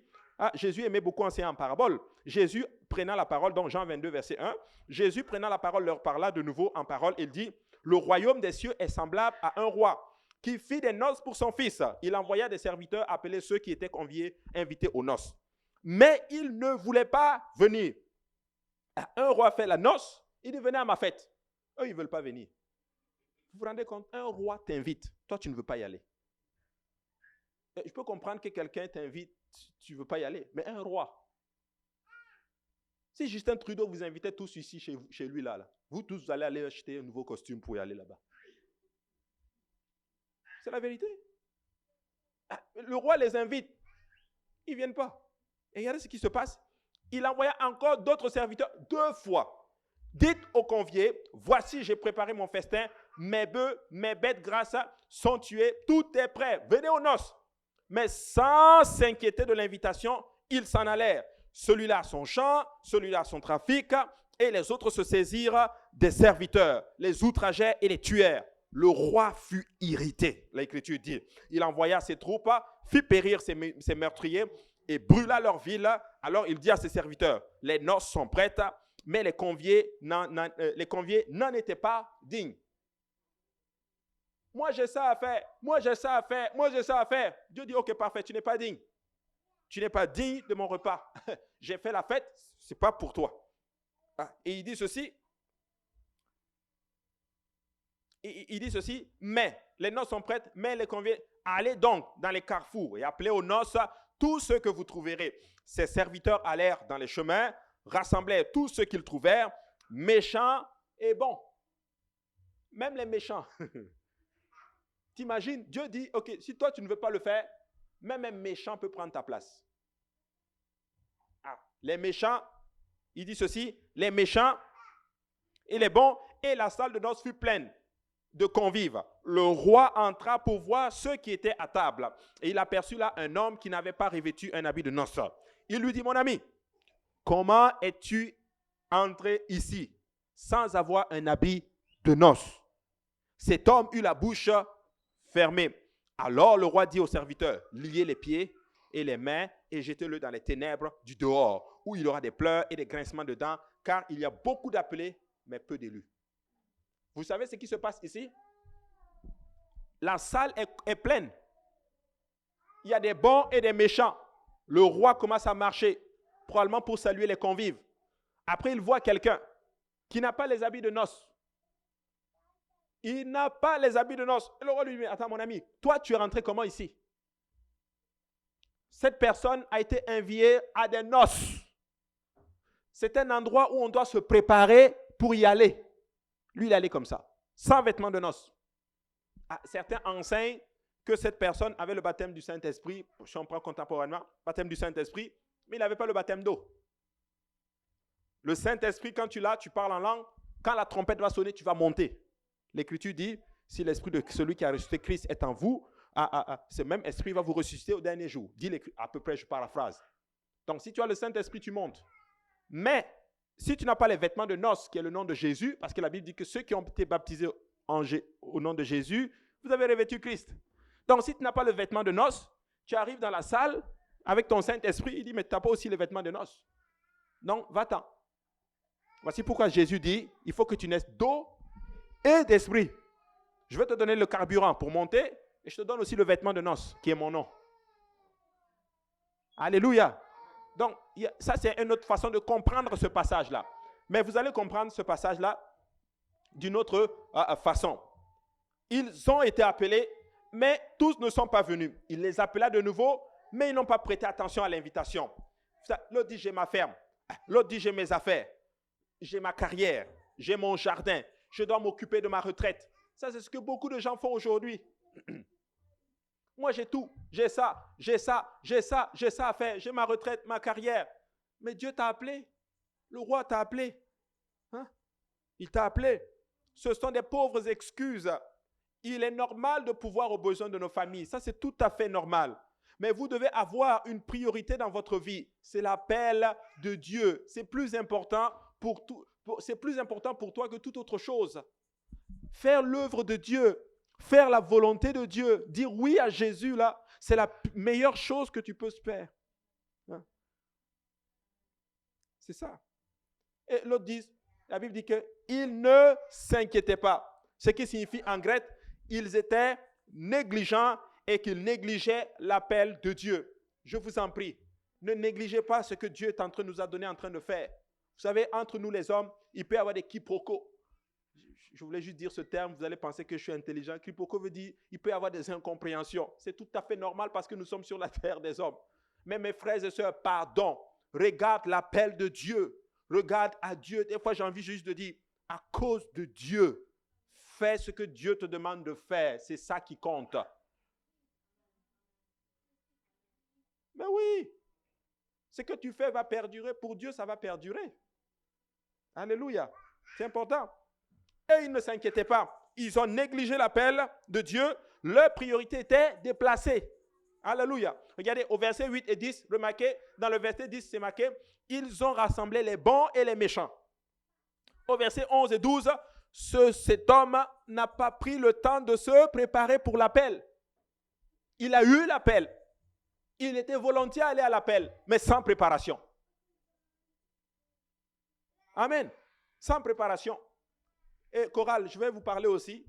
Jésus aimait beaucoup enseigner en parabole. Jésus prenant la parole, donc Jean 22, verset 1, Jésus prenant la parole leur parla de nouveau en parole. Il dit, le royaume des cieux est semblable à un roi qui fit des noces pour son fils. Il envoya des serviteurs appeler ceux qui étaient invités aux noces. Mais ils ne voulaient pas venir. Un roi fait la noce, il dit, venez à ma fête. Eux, ils ne veulent pas venir. Vous vous rendez compte? Un roi t'invite, toi, tu ne veux pas y aller. Je peux comprendre que quelqu'un t'invite, tu ne veux pas y aller, mais un roi. Si Justin Trudeau vous invitait tous ici chez lui, là, vous tous vous allez aller acheter un nouveau costume pour y aller là-bas. C'est la vérité. Le roi les invite. Ils ne viennent pas. Et regardez ce qui se passe. Il envoya encore d'autres serviteurs 2 fois. Dites aux conviés, voici, j'ai préparé mon festin, mes bœufs, mes bêtes grasses sont tués, tout est prêt, venez aux noces. Mais sans s'inquiéter de l'invitation, ils s'en allèrent. Celui-là a son champ, celui-là a son trafic, et les autres se saisirent des serviteurs, les outrageaient et les tuèrent. Le roi fut irrité, l'Écriture dit. Il envoya ses troupes, fit périr ses meurtriers et brûla leur ville. Alors il dit à ses serviteurs, les noces sont prêtes, mais les conviés n'en étaient pas dignes. Moi j'ai ça à faire, moi j'ai ça à faire, moi j'ai ça à faire. Dieu dit, ok, parfait, tu n'es pas digne. Tu n'es pas digne de mon repas. J'ai fait la fête, ce n'est pas pour toi. Et il dit ceci, mais les noces sont prêtes, mais les conviés, allez donc dans les carrefours et appelez aux noces tous ceux que vous trouverez. Ses serviteurs allèrent dans les chemins, rassemblèrent tous ceux qu'ils trouvèrent, méchants et bons. Même les méchants. T'imagines, Dieu dit, ok, si toi tu ne veux pas le faire, même un méchant peut prendre ta place. Les méchants, il dit ceci, les méchants et les bons, et la salle de noces fut pleine de convives. Le roi entra pour voir ceux qui étaient à table. Et il aperçut là un homme qui n'avait pas revêtu un habit de noces. Il lui dit, mon ami, comment es-tu entré ici sans avoir un habit de noces? Cet homme eut la bouche fermée. Alors le roi dit au serviteur, liez les pieds et les mains et jetez-le dans les ténèbres du dehors, où il y aura des pleurs et des grincements de dents, car il y a beaucoup d'appelés, mais peu d'élus. Vous savez ce qui se passe ici? La salle est pleine. Il y a des bons et des méchants. Le roi commence à marcher, probablement pour saluer les convives. Après, il voit quelqu'un qui n'a pas les habits de noces. Il n'a pas les habits de noces. Et le roi lui dit, attends mon ami, toi tu es rentré comment ici? Cette personne a été enviée à des noces. C'est un endroit où on doit se préparer pour y aller. Lui, il allait comme ça, sans vêtements de noces. Certains enseignent que cette personne avait le baptême du Saint-Esprit, si on prend contemporainement, baptême du Saint-Esprit, mais il n'avait pas le baptême d'eau. Le Saint-Esprit, quand tu l'as, tu parles en langue, quand la trompette va sonner, tu vas monter. L'Écriture dit, si l'esprit de celui qui a ressuscité Christ est en vous, ce même esprit va vous ressusciter au dernier jour. Dit à peu près, je paraphrase. Donc, si tu as le Saint-Esprit, tu montes. Mais, si tu n'as pas les vêtements de noces, qui est le nom de Jésus, parce que la Bible dit que ceux qui ont été baptisés au nom de Jésus, vous avez revêtu Christ. Donc, si tu n'as pas le vêtement de noces, tu arrives dans la salle avec ton Saint-Esprit, il dit, mais tu n'as pas aussi les vêtements de noces. Non, va-t'en. Voici pourquoi Jésus dit, il faut que tu naisses d'eau et d'esprit. Je vais te donner le carburant pour monter, et je te donne aussi le vêtement de noces, qui est mon nom. Alléluia. Donc, ça c'est une autre façon de comprendre ce passage-là. Mais vous allez comprendre ce passage-là d'une autre façon. Ils ont été appelés, mais tous ne sont pas venus. Il les appela de nouveau, mais ils n'ont pas prêté attention à l'invitation. L'autre dit, j'ai ma ferme. L'autre dit, j'ai mes affaires. J'ai ma carrière. J'ai mon jardin. Je dois m'occuper de ma retraite. Ça, c'est ce que beaucoup de gens font aujourd'hui. Moi, j'ai tout. J'ai ça, j'ai ça, j'ai ça, j'ai ça à faire. J'ai ma retraite, ma carrière. Mais Dieu t'a appelé. Le roi t'a appelé. Hein? Il t'a appelé. Ce sont des pauvres excuses. Il est normal de pouvoir aux besoins de nos familles. Ça, c'est tout à fait normal. Mais vous devez avoir une priorité dans votre vie. C'est l'appel de Dieu. C'est plus important pour toi que toute autre chose. Faire l'œuvre de Dieu, faire la volonté de Dieu, dire oui à Jésus, là, c'est la meilleure chose que tu peux faire. Hein? C'est ça. Et l'autre dit, la Bible dit qu'ils ne s'inquiétaient pas. Ce qui signifie en grec, ils étaient négligents et qu'ils négligeaient l'appel de Dieu. Je vous en prie, ne négligez pas ce que Dieu est en train de nous a donné, en train de faire. Vous savez, entre nous les hommes, il peut y avoir des quiproquos. Je voulais juste dire ce terme, vous allez penser que je suis intelligent. Quiproquo veut dire, il peut y avoir des incompréhensions. C'est tout à fait normal parce que nous sommes sur la terre des hommes. Mais mes frères et sœurs, pardon. Regarde l'appel de Dieu. Regarde à Dieu. Des fois, j'ai envie juste de dire, à cause de Dieu, fais ce que Dieu te demande de faire. C'est ça qui compte. Mais oui, Ce que tu fais va perdurer. Pour Dieu, ça va perdurer. Alléluia. C'est important. Et ils ne s'inquiétaient pas. Ils ont négligé l'appel de Dieu. Leur priorité était déplacée. Alléluia. Regardez au verset 8 et 10. Remarquez, dans le verset 10, c'est marqué, ils ont rassemblé les bons et les méchants. Au verset 11 et 12, cet homme n'a pas pris le temps de se préparer pour l'appel. Il a eu l'appel. Il était volontiers à aller à l'appel, mais sans préparation. Amen. Sans préparation. Et Chorale, je vais vous parler aussi.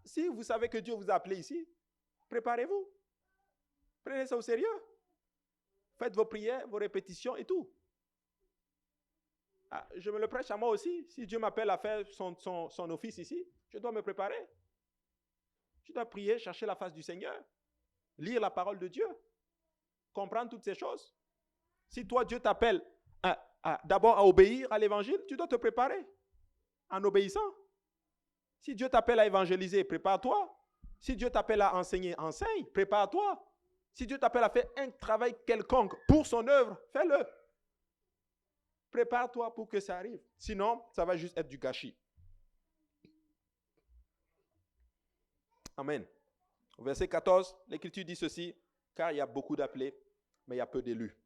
Si vous savez que Dieu vous a appelé ici, préparez-vous. Prenez ça au sérieux. Faites vos prières, vos répétitions et tout. Je me le prêche à moi aussi. Si Dieu m'appelle à faire son office ici, je dois me préparer. Je dois prier, chercher la face du Seigneur, lire la parole de Dieu, comprendre toutes ces choses. Si toi, Dieu t'appelle d'abord à obéir à l'évangile, tu dois te préparer en obéissant. Si Dieu t'appelle à évangéliser, prépare-toi. Si Dieu t'appelle à enseigner, enseigne, prépare-toi. Si Dieu t'appelle à faire un travail quelconque pour son œuvre, fais-le. Prépare-toi pour que ça arrive. Sinon, ça va juste être du gâchis. Amen. Au verset 14, l'Écriture dit ceci, car il y a beaucoup d'appelés, mais il y a peu d'élus.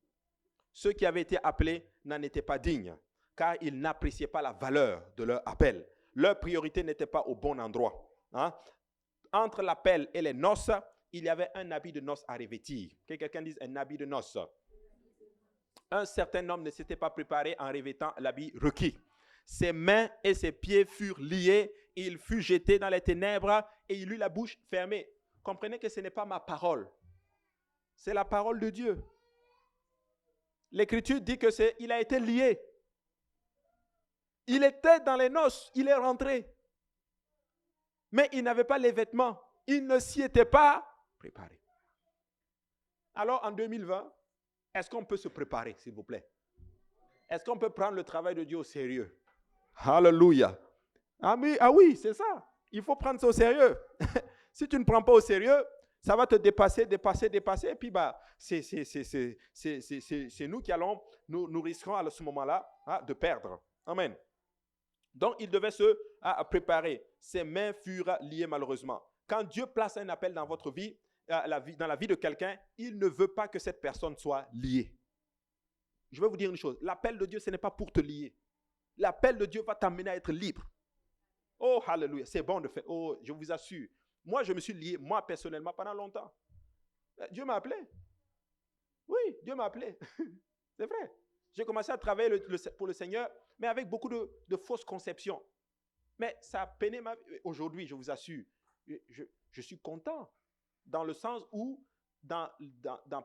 Ceux qui avaient été appelés n'en étaient pas dignes, car ils n'appréciaient pas la valeur de leur appel. Leur priorité n'était pas au bon endroit. Entre l'appel et les noces, il y avait un habit de noces à revêtir. Que quelqu'un dise un habit de noces. Un certain homme ne s'était pas préparé en revêtant l'habit requis. Ses mains et ses pieds furent liés, et il fut jeté dans les ténèbres et il eut la bouche fermée. Comprenez que ce n'est pas ma parole. C'est la parole de Dieu. L'Écriture dit que il a été lié. Il était dans les noces, il est rentré. Mais il n'avait pas les vêtements. Il ne s'y était pas préparé. Alors en 2020, est-ce qu'on peut se préparer, s'il vous plaît? Est-ce qu'on peut prendre le travail de Dieu au sérieux? Alléluia. Ah oui, c'est ça. Il faut prendre ça au sérieux. Si tu ne prends pas au sérieux, ça va te dépasser. Et puis, c'est nous qui allons, nous risquons à ce moment-là de perdre. Amen. Donc, il devait se préparer. Ses mains furent liées malheureusement. Quand Dieu place un appel dans votre vie, dans la vie de quelqu'un, il ne veut pas que cette personne soit liée. Je vais vous dire une chose. L'appel de Dieu, ce n'est pas pour te lier. L'appel de Dieu va t'amener à être libre. Oh, alléluia. C'est bon de faire. Oh, je vous assure. Moi, je me suis lié, moi, personnellement, pendant longtemps. Dieu m'a appelé. Oui, Dieu m'a appelé. C'est vrai. J'ai commencé à travailler pour le Seigneur, mais avec beaucoup de fausses conceptions. Mais ça a peiné ma vie. Aujourd'hui, je vous assure, je suis content. Dans le sens où,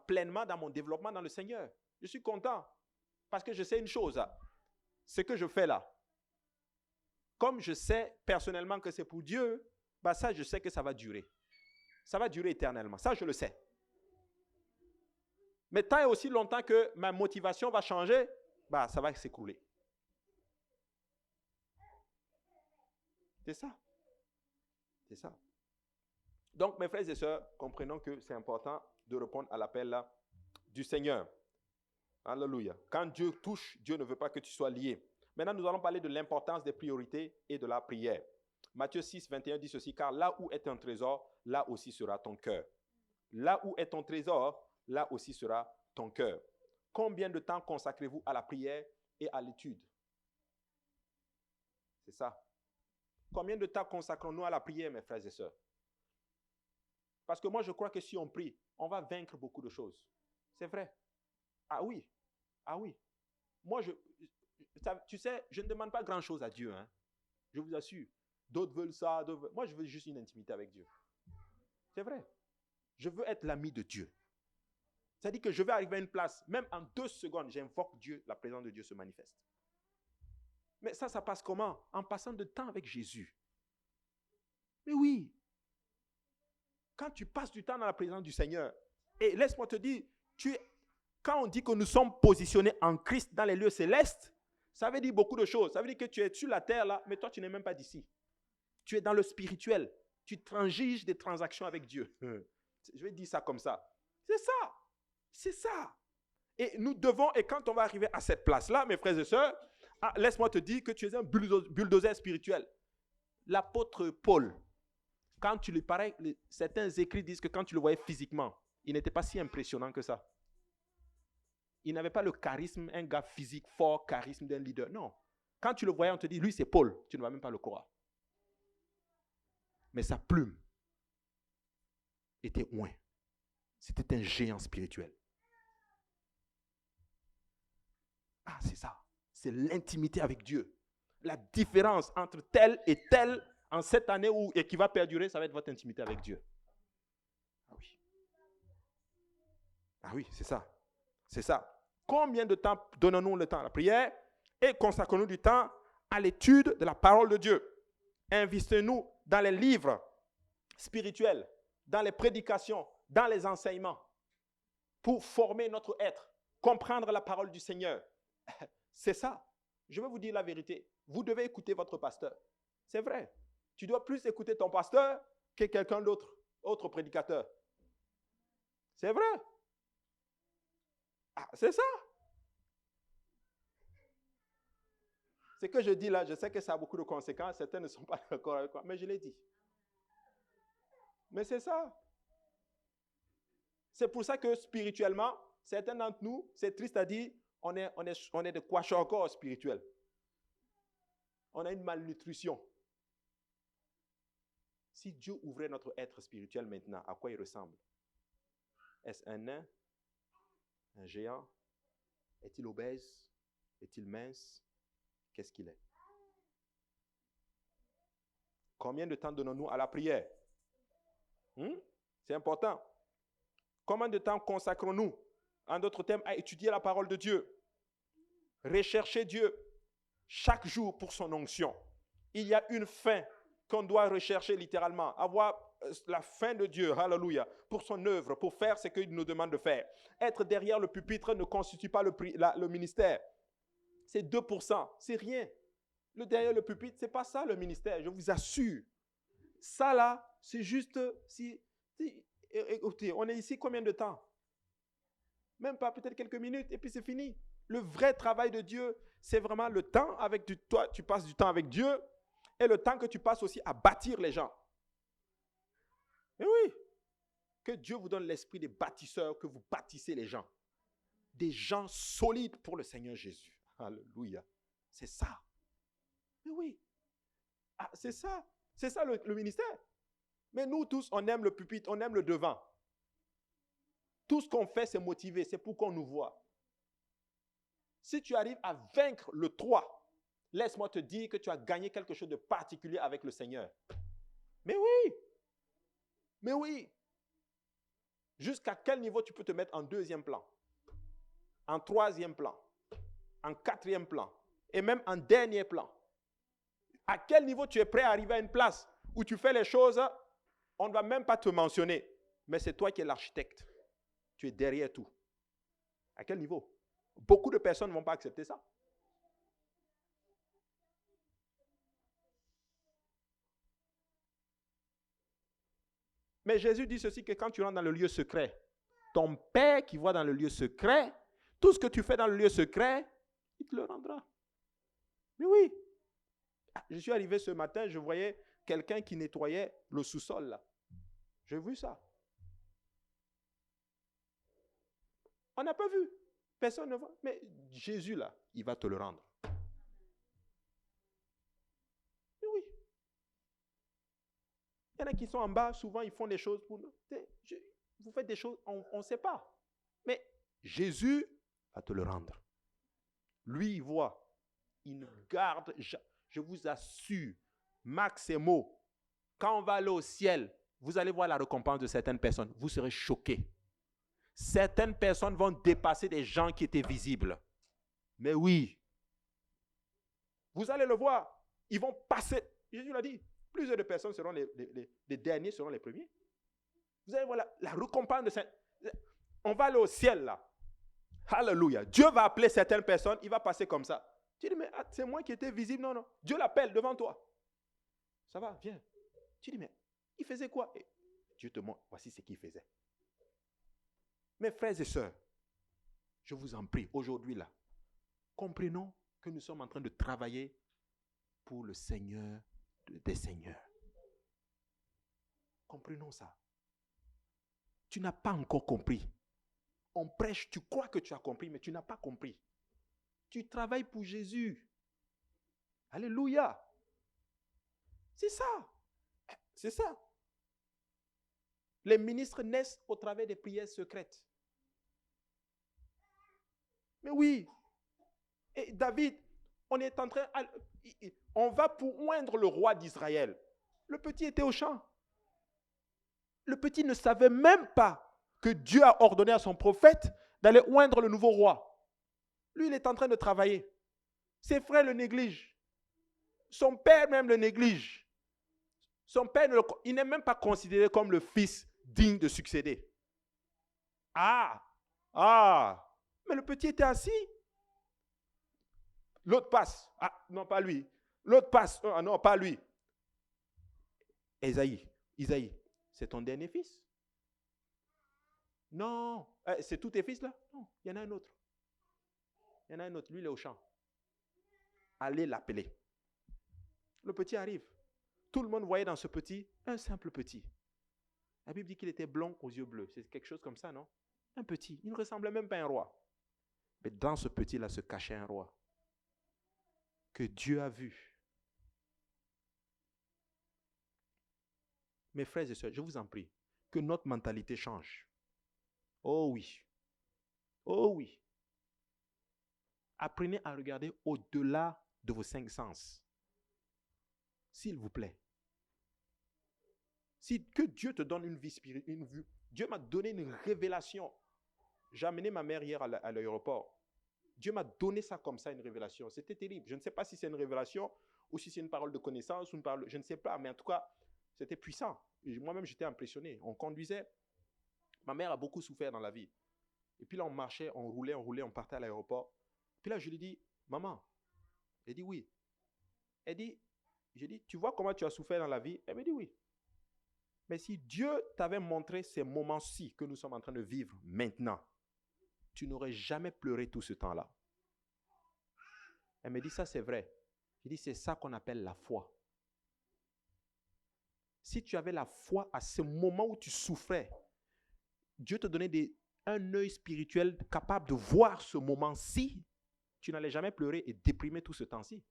pleinement dans mon développement dans le Seigneur. Je suis content. Parce que je sais une chose. Ce que je fais là, comme je sais personnellement que c'est pour Dieu, ça, je sais que ça va durer. Ça va durer éternellement. Ça, je le sais. Mais tant et aussi longtemps que ma motivation va changer, ça va s'écrouler. C'est ça. C'est ça. Donc, mes frères et sœurs, comprenons que c'est important de répondre à l'appel du Seigneur. Alléluia. Quand Dieu touche, Dieu ne veut pas que tu sois lié. Maintenant, nous allons parler de l'importance des priorités et de la prière. Matthieu 6, 21 dit ceci, car là où est ton trésor, là aussi sera ton cœur. Là où est ton trésor, là aussi sera ton cœur. Combien de temps consacrez-vous à la prière et à l'étude? C'est ça. Combien de temps consacrons-nous à la prière, mes frères et sœurs? Parce que moi, je crois que si on prie, on va vaincre beaucoup de choses. C'est vrai. Ah oui. Ah oui. Moi, tu sais, je ne demande pas grand-chose à Dieu. Je vous assure. D'autres veulent ça. Moi, je veux juste une intimité avec Dieu. C'est vrai. Je veux être l'ami de Dieu. C'est-à-dire que je vais arriver à une place, même en 2 secondes, j'invoque Dieu, la présence de Dieu se manifeste. Mais ça passe comment? En passant de temps avec Jésus. Mais oui. Quand tu passes du temps dans la présence du Seigneur, et laisse-moi te dire, quand on dit que nous sommes positionnés en Christ dans les lieux célestes, ça veut dire beaucoup de choses. Ça veut dire que tu es sur la terre là, mais toi tu n'es même pas d'ici. Tu es dans le spirituel. Tu transiges des transactions avec Dieu. Je vais dire ça comme ça. C'est ça. C'est ça. Et nous devons, et quand on va arriver à cette place-là, mes frères et sœurs, laisse-moi te dire que tu es un bulldozer spirituel. L'apôtre Paul, quand tu lui parlais, certains écrits disent que quand tu le voyais physiquement, il n'était pas si impressionnant que ça. Il n'avait pas le charisme, un gars physique fort, charisme d'un leader. Non. Quand tu le voyais, on te dit, lui c'est Paul. Tu ne vas même pas le croire. Mais sa plume était oint. C'était un géant spirituel. Ah, c'est ça. C'est l'intimité avec Dieu. La différence entre tel et tel en cette année et qui va perdurer, ça va être votre intimité avec Dieu. Ah oui. Ah oui, c'est ça. C'est ça. Combien de temps donnons-nous le temps à la prière et consacrons-nous du temps à l'étude de la parole de Dieu? Investissons-nous dans les livres spirituels, dans les prédications, dans les enseignements, pour former notre être, comprendre la parole du Seigneur. C'est ça. Je vais vous dire la vérité. Vous devez écouter votre pasteur. C'est vrai. Tu dois plus écouter ton pasteur que quelqu'un d'autre, autre prédicateur. C'est vrai. Ah, c'est ça. Ce que je dis là, je sais que ça a beaucoup de conséquences. Certains ne sont pas d'accord avec moi, mais je l'ai dit. Mais c'est ça. C'est pour ça que spirituellement, certains d'entre nous, c'est triste à dire, on est de kwashiorkor spirituel. On a une malnutrition. Si Dieu ouvrait notre être spirituel maintenant, à quoi il ressemble? Est-ce un nain? Un géant? Est-il obèse? Est-il mince? Qu'est-ce qu'il est? Combien de temps donnons-nous à la prière? C'est important. Combien de temps consacrons-nous, en d'autres termes, à étudier la parole de Dieu? Rechercher Dieu chaque jour pour son onction. Il y a une fin qu'on doit rechercher littéralement, avoir la fin de Dieu, hallelujah, pour son œuvre, pour faire ce qu'il nous demande de faire. Être derrière le pupitre ne constitue pas le ministère. C'est 2%, c'est rien. Derrière le pupitre, ce n'est pas ça le ministère, je vous assure. Ça là, c'est juste, écoutez, on est ici combien de temps? Même pas peut-être quelques minutes et puis c'est fini. Le vrai travail de Dieu, c'est vraiment le temps avec toi, tu passes du temps avec Dieu et le temps que tu passes aussi à bâtir les gens. Mais oui, que Dieu vous donne l'esprit des bâtisseurs, que vous bâtissez les gens. Des gens solides pour le Seigneur Jésus. Alléluia. C'est ça. Mais oui. Ah, c'est ça. C'est ça le ministère. Mais nous tous, on aime le pupitre, on aime le devant. Tout ce qu'on fait, c'est motiver, c'est pour qu'on nous voit. Si tu arrives à vaincre le 3, laisse-moi te dire que tu as gagné quelque chose de particulier avec le Seigneur. Mais oui. Mais oui. Jusqu'à quel niveau tu peux te mettre en 2e plan, en 3e plan, en 4e plan, et même en dernier plan? À quel niveau tu es prêt à arriver à une place où tu fais les choses, on ne va même pas te mentionner, mais c'est toi qui es l'architecte. Tu es derrière tout. À quel niveau? Beaucoup de personnes ne vont pas accepter ça. Mais Jésus dit ceci, que quand tu rentres dans le lieu secret, ton Père qui voit dans le lieu secret, tout ce que tu fais dans le lieu secret, il te le rendra. Mais oui. Je suis arrivé ce matin, je voyais quelqu'un qui nettoyait le sous-sol là. J'ai vu ça. On n'a pas vu. Personne ne voit. Mais Jésus là, il va te le rendre. Mais oui. Il y en a qui sont en bas, souvent ils font des choses pour nous. Vous faites des choses, on ne sait pas. Mais Jésus va te le rendre. Lui, il voit. Il ne garde, je vous assure, Max et Mo, quand on va aller au ciel, vous allez voir la récompense de certaines personnes. Vous serez choqués. Certaines personnes vont dépasser des gens qui étaient visibles. Mais oui. Vous allez le voir. Ils vont passer. Jésus l'a dit. Plusieurs de personnes seront les derniers, seront les premiers. Vous allez voir la récompense de cette. On va aller au ciel là. Alléluia. Dieu va appeler certaines personnes. Il va passer comme ça. Tu dis, mais c'est moi qui étais visible. Non, non. Dieu l'appelle devant toi. Ça va, viens. Tu dis, mais il faisait quoi? Et Dieu te montre, voici ce qu'il faisait. Mes frères et sœurs, je vous en prie, aujourd'hui là, comprenons que nous sommes en train de travailler pour le Seigneur des Seigneurs. Comprenons ça. Tu n'as pas encore compris. On prêche, tu crois que tu as compris, mais tu n'as pas compris. Tu travailles pour Jésus. Alléluia. C'est ça. C'est ça. Les ministres naissent au travers des prières secrètes. Mais oui. Et David, on va pour oindre le roi d'Israël. Le petit était au champ. Le petit ne savait même pas que Dieu a ordonné à son prophète d'aller oindre le nouveau roi. Lui, il est en train de travailler. Ses frères le négligent. Son père même le néglige. Son père, il n'est même pas considéré comme le fils digne de succéder. Mais le petit était assis. L'autre passe. Ah, non, pas lui. L'autre passe. Ah, non, pas lui. Isaïe, c'est ton dernier fils? Non. C'est tous tes fils là? Non, il y en a un autre. Il y en a un autre. Lui, il est au champ. Allez l'appeler. Le petit arrive. Tout le monde voyait dans ce petit un simple petit. La Bible dit qu'il était blond aux yeux bleus. C'est quelque chose comme ça, non? Un petit. Il ne ressemblait même pas à un roi. Mais dans ce petit-là se cachait un roi que Dieu a vu. Mes frères et sœurs, je vous en prie, que notre mentalité change. Oh oui. Oh oui. Apprenez à regarder au-delà de vos 5 sens. S'il vous plaît. Que Dieu te donne une vie spirituelle, Dieu m'a donné une révélation. J'ai amené ma mère hier à l'aéroport. Dieu m'a donné ça comme ça, une révélation. C'était terrible. Je ne sais pas si c'est une révélation ou si c'est une parole de connaissance ou une parole, je ne sais pas, mais en tout cas, c'était puissant. Moi-même, j'étais impressionné. On conduisait. Ma mère a beaucoup souffert dans la vie. Et puis là, on marchait, on roulait, on partait à l'aéroport. Puis là, je lui dis, maman. Elle dit oui. Elle dit, j'ai dit, tu vois comment tu as souffert dans la vie? Elle me dit oui. Mais si Dieu t'avait montré ces moments-ci que nous sommes en train de vivre maintenant, tu n'aurais jamais pleuré tout ce temps-là. Elle me dit, ça c'est vrai. Je dis, c'est ça qu'on appelle la foi. Si tu avais la foi à ce moment où tu souffrais, Dieu te donnait un œil spirituel capable de voir ce moment-ci, tu n'allais jamais pleurer et déprimer tout ce temps-ci.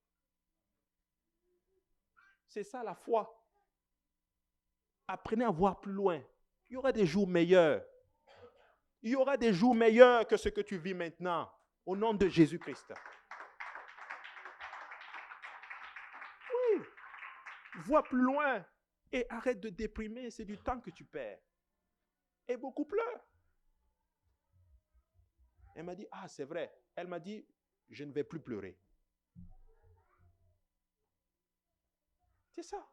C'est ça la foi. Apprenez à voir plus loin. Il y aura des jours meilleurs. Il y aura des jours meilleurs que ce que tu vis maintenant. Au nom de Jésus-Christ. Oui. Vois plus loin. Et arrête de déprimer. C'est du temps que tu perds. Et beaucoup pleurent. Elle m'a dit, ah c'est vrai. Elle m'a dit, je ne vais plus pleurer. C'est ça.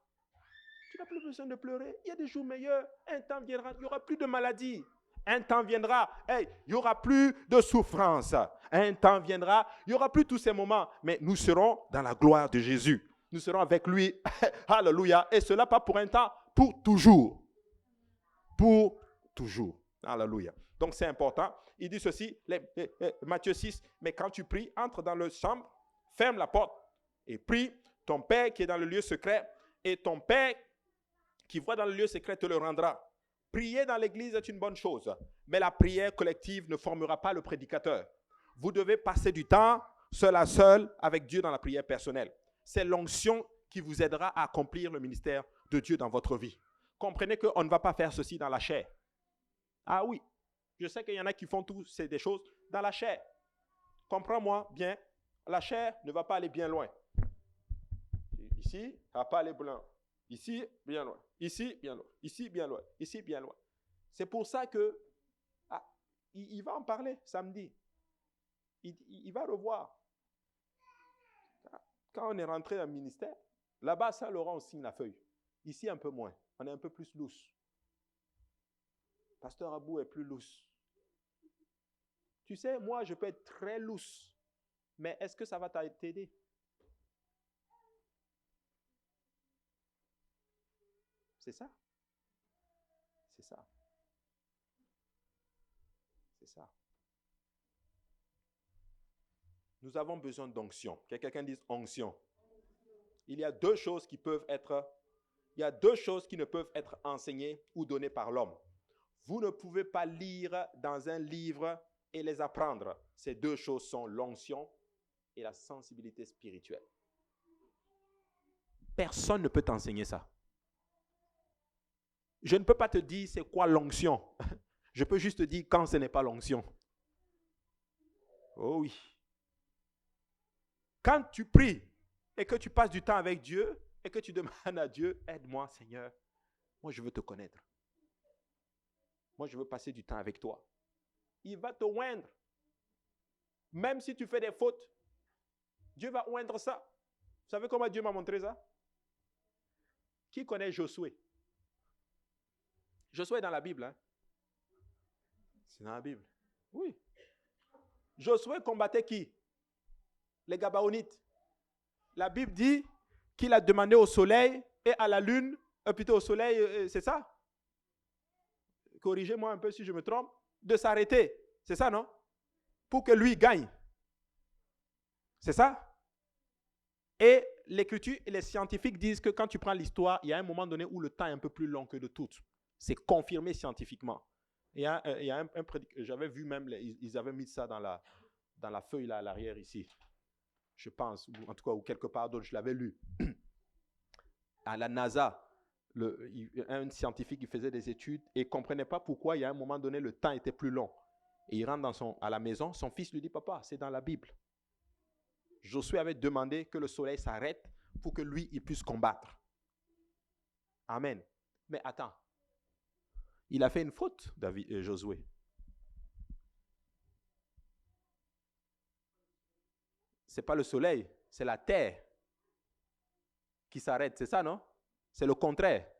Tu n'as plus besoin de pleurer. Il y a des jours meilleurs. Un temps viendra. Il n'y aura plus de maladie. Un temps viendra. Hey, il n'y aura plus de souffrance. Un temps viendra. Il n'y aura plus tous ces moments. Mais nous serons dans la gloire de Jésus. Nous serons avec lui. Alléluia. Et cela pas pour un temps, pour toujours. Pour toujours. Alléluia. Donc c'est important. Il dit ceci, Matthieu 6, mais quand tu pries, entre dans la chambre, ferme la porte et prie. Ton Père qui est dans le lieu secret et ton Père qui voit dans le lieu secret te le rendra. Prier dans l'église est une bonne chose, mais la prière collective ne formera pas le prédicateur. Vous devez passer du temps seul à seul avec Dieu dans la prière personnelle. C'est l'onction qui vous aidera à accomplir le ministère de Dieu dans votre vie. Comprenez qu'on ne va pas faire ceci dans la chair. Ah oui, je sais qu'il y en a qui font tout des choses dans la chair. Comprends-moi bien, la chair ne va pas aller bien loin. Ici, ça ne va pas aller bien loin. Ici, bien loin. Ici, bien loin. Ici, bien loin. Ici, bien loin. C'est pour ça que il va en parler samedi. Il va revoir. Quand on est rentré dans le ministère, là-bas, Saint-Laurent, on signe la feuille. Ici, un peu moins. On est un peu plus lousse. Pasteur Abou est plus lousse. Tu sais, moi, je peux être très lousse. Mais est-ce que ça va t'aider? C'est ça. C'est ça. C'est ça. Nous avons besoin d'onction. Que quelqu'un dise onction. Il y a deux choses qui peuvent être, il y a deux choses qui ne peuvent être enseignées ou données par l'homme. Vous ne pouvez pas lire dans un livre et les apprendre. Ces deux choses sont l'onction et la sensibilité spirituelle. Personne ne peut t'enseigner ça. Je ne peux pas te dire c'est quoi l'onction. Je peux juste te dire quand ce n'est pas l'onction. Oh oui. Quand tu pries et que tu passes du temps avec Dieu et que tu demandes à Dieu, aide-moi Seigneur, moi je veux te connaître. Moi je veux passer du temps avec toi. Il va te oindre. Même si tu fais des fautes, Dieu va oindre ça. Vous savez comment Dieu m'a montré ça? Qui connaît Josué? Josué est dans la Bible. Hein? C'est dans la Bible. Oui. Josué combattait qui? Les Gabaonites. La Bible dit qu'il a demandé au soleil et à la lune, plutôt au soleil, c'est ça? Corrigez-moi un peu si je me trompe, de s'arrêter. C'est ça, non? Pour que lui gagne. C'est ça? Et l'écriture et les scientifiques disent que quand tu prends l'histoire, il y a un moment donné où le temps est un peu plus long que de toutes. C'est confirmé scientifiquement. Il y a un j'avais vu même, ils avaient mis ça dans la feuille là à l'arrière ici. Je pense, ou en tout cas, ou quelque part d'autre, je l'avais lu. À la NASA, un scientifique qui faisait des études et ne comprenait pas pourquoi, il y a un moment donné, le temps était plus long. Et il rentre à la maison, son fils lui dit, papa, c'est dans la Bible. Josué avait demandé que le soleil s'arrête pour que lui, il puisse combattre. Amen. Mais attends, il a fait une faute, Josué. Ce n'est pas le soleil, c'est la terre qui s'arrête. C'est ça, non? C'est le contraire.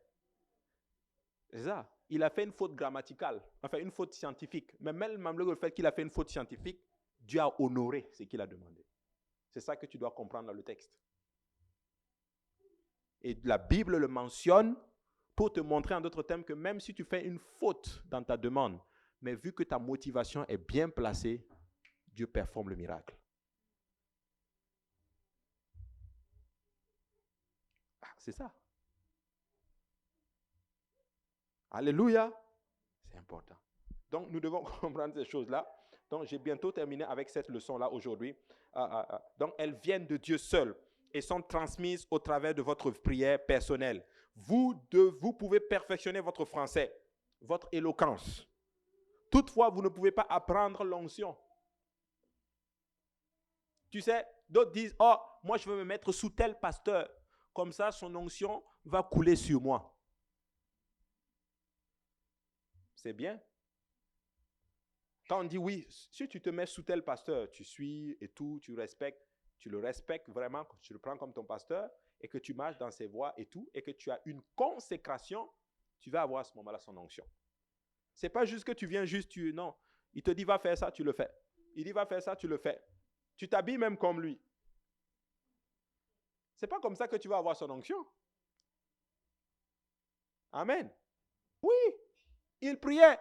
C'est ça. Il a fait une faute grammaticale, enfin une faute scientifique. Mais même le fait qu'il a fait une faute scientifique, Dieu a honoré ce qu'il a demandé. C'est ça que tu dois comprendre dans le texte. Et la Bible le mentionne pour te montrer en d'autres termes que même si tu fais une faute dans ta demande, mais vu que ta motivation est bien placée, Dieu performe le miracle. C'est ça. Alléluia. C'est important. Donc, nous devons comprendre ces choses-là. Donc, j'ai bientôt terminé avec cette leçon-là aujourd'hui. Donc, elles viennent de Dieu seul et sont transmises au travers de votre prière personnelle. Vous pouvez perfectionner votre français, votre éloquence. Toutefois, vous ne pouvez pas apprendre l'onction. Tu sais, d'autres disent, oh, moi je veux me mettre sous tel pasteur. Comme ça, son onction va couler sur moi. C'est bien. Quand on dit oui, si tu te mets sous tel pasteur, tu suis et tout, tu le respectes vraiment, tu le prends comme ton pasteur et que tu marches dans ses voies et tout, et que tu as une consécration, tu vas avoir à ce moment-là son onction. C'est pas juste que tu viens non. Il te dit va faire ça, tu le fais. Il dit va faire ça, tu le fais. Tu t'habilles même comme lui. C'est pas comme ça que tu vas avoir son onction. Amen. Oui, il priait.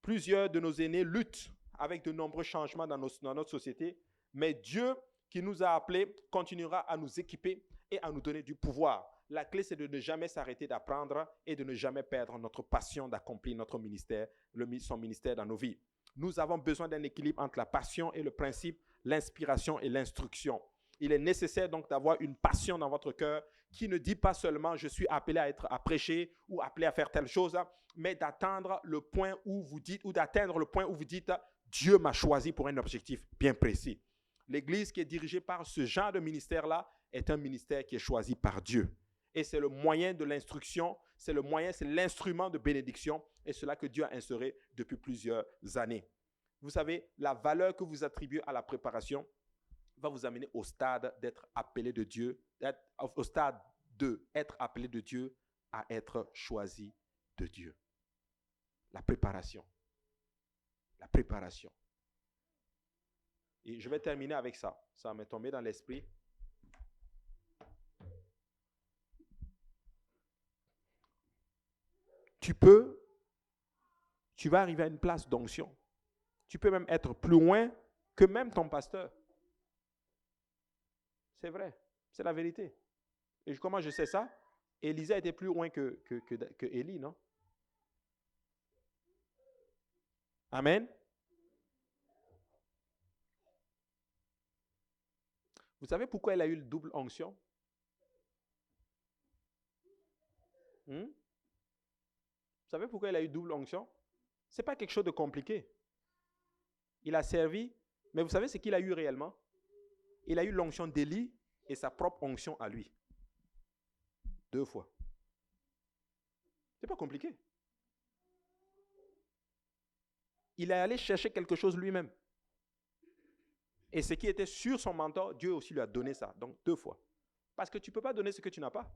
Plusieurs de nos aînés luttent avec de nombreux changements dans notre société, mais Dieu qui nous a appelés continuera à nous équiper et à nous donner du pouvoir. La clé, c'est de ne jamais s'arrêter d'apprendre et de ne jamais perdre notre passion d'accomplir notre ministère, son ministère dans nos vies. Nous avons besoin d'un équilibre entre la passion et le principe, l'inspiration et l'instruction. Il est nécessaire donc d'avoir une passion dans votre cœur qui ne dit pas seulement « je suis appelé à prêcher » ou « appelé à faire telle chose », mais d'atteindre le point où vous dites, ou d'atteindre le point où vous dites « Dieu m'a choisi pour un objectif bien précis ». L'Église qui est dirigée par ce genre de ministère-là est un ministère qui est choisi par Dieu. Et c'est le moyen de l'instruction, c'est l'instrument de bénédiction, et cela que Dieu a instauré depuis plusieurs années. Vous savez, la valeur que vous attribuez à la préparation va vous amener au stade d'être appelé de Dieu, au stade de être appelé de Dieu à être choisi de Dieu. La préparation. La préparation. Et je vais terminer avec ça. Ça m'est tombé dans l'esprit. Tu vas arriver à une place d'onction. Tu peux même être plus loin que même ton pasteur. C'est vrai. C'est la vérité. Et comment je sais ça? Élisée était plus loin que Élie, non? Amen. Vous savez pourquoi elle a eu le double onction? Vous savez pourquoi elle a eu double onction? Ce n'est pas quelque chose de compliqué. Il a servi, mais vous savez ce qu'il a eu réellement? Il a eu l'onction d'Élie et sa propre onction à lui. 2 fois. Ce n'est pas compliqué. Il est allé chercher quelque chose lui-même. Et ce qui était sur son mentor, Dieu aussi lui a donné ça. Donc 2 fois. Parce que tu ne peux pas donner ce que tu n'as pas.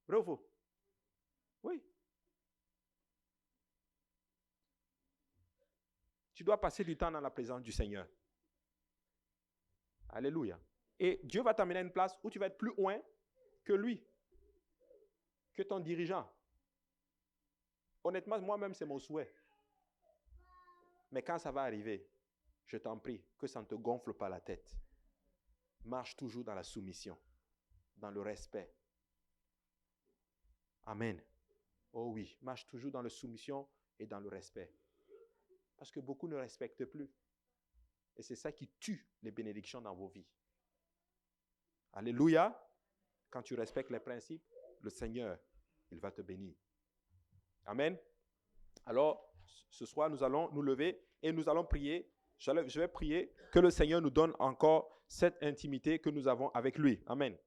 Vrai ou faux? Oui. Tu dois passer du temps dans la présence du Seigneur. Alléluia. Et Dieu va t'amener à une place où tu vas être plus loin que lui, que ton dirigeant. Honnêtement, moi-même, c'est mon souhait. Mais quand ça va arriver, je t'en prie, que ça ne te gonfle pas la tête. Marche toujours dans la soumission, dans le respect. Amen. Oh oui, marche toujours dans la soumission et dans le respect. Parce que beaucoup ne respectent plus. Et c'est ça qui tue les bénédictions dans vos vies. Alléluia. Quand tu respectes les principes, le Seigneur, il va te bénir. Amen. Alors, ce soir, nous allons nous lever et nous allons prier. Je vais prier que le Seigneur nous donne encore cette intimité que nous avons avec lui. Amen.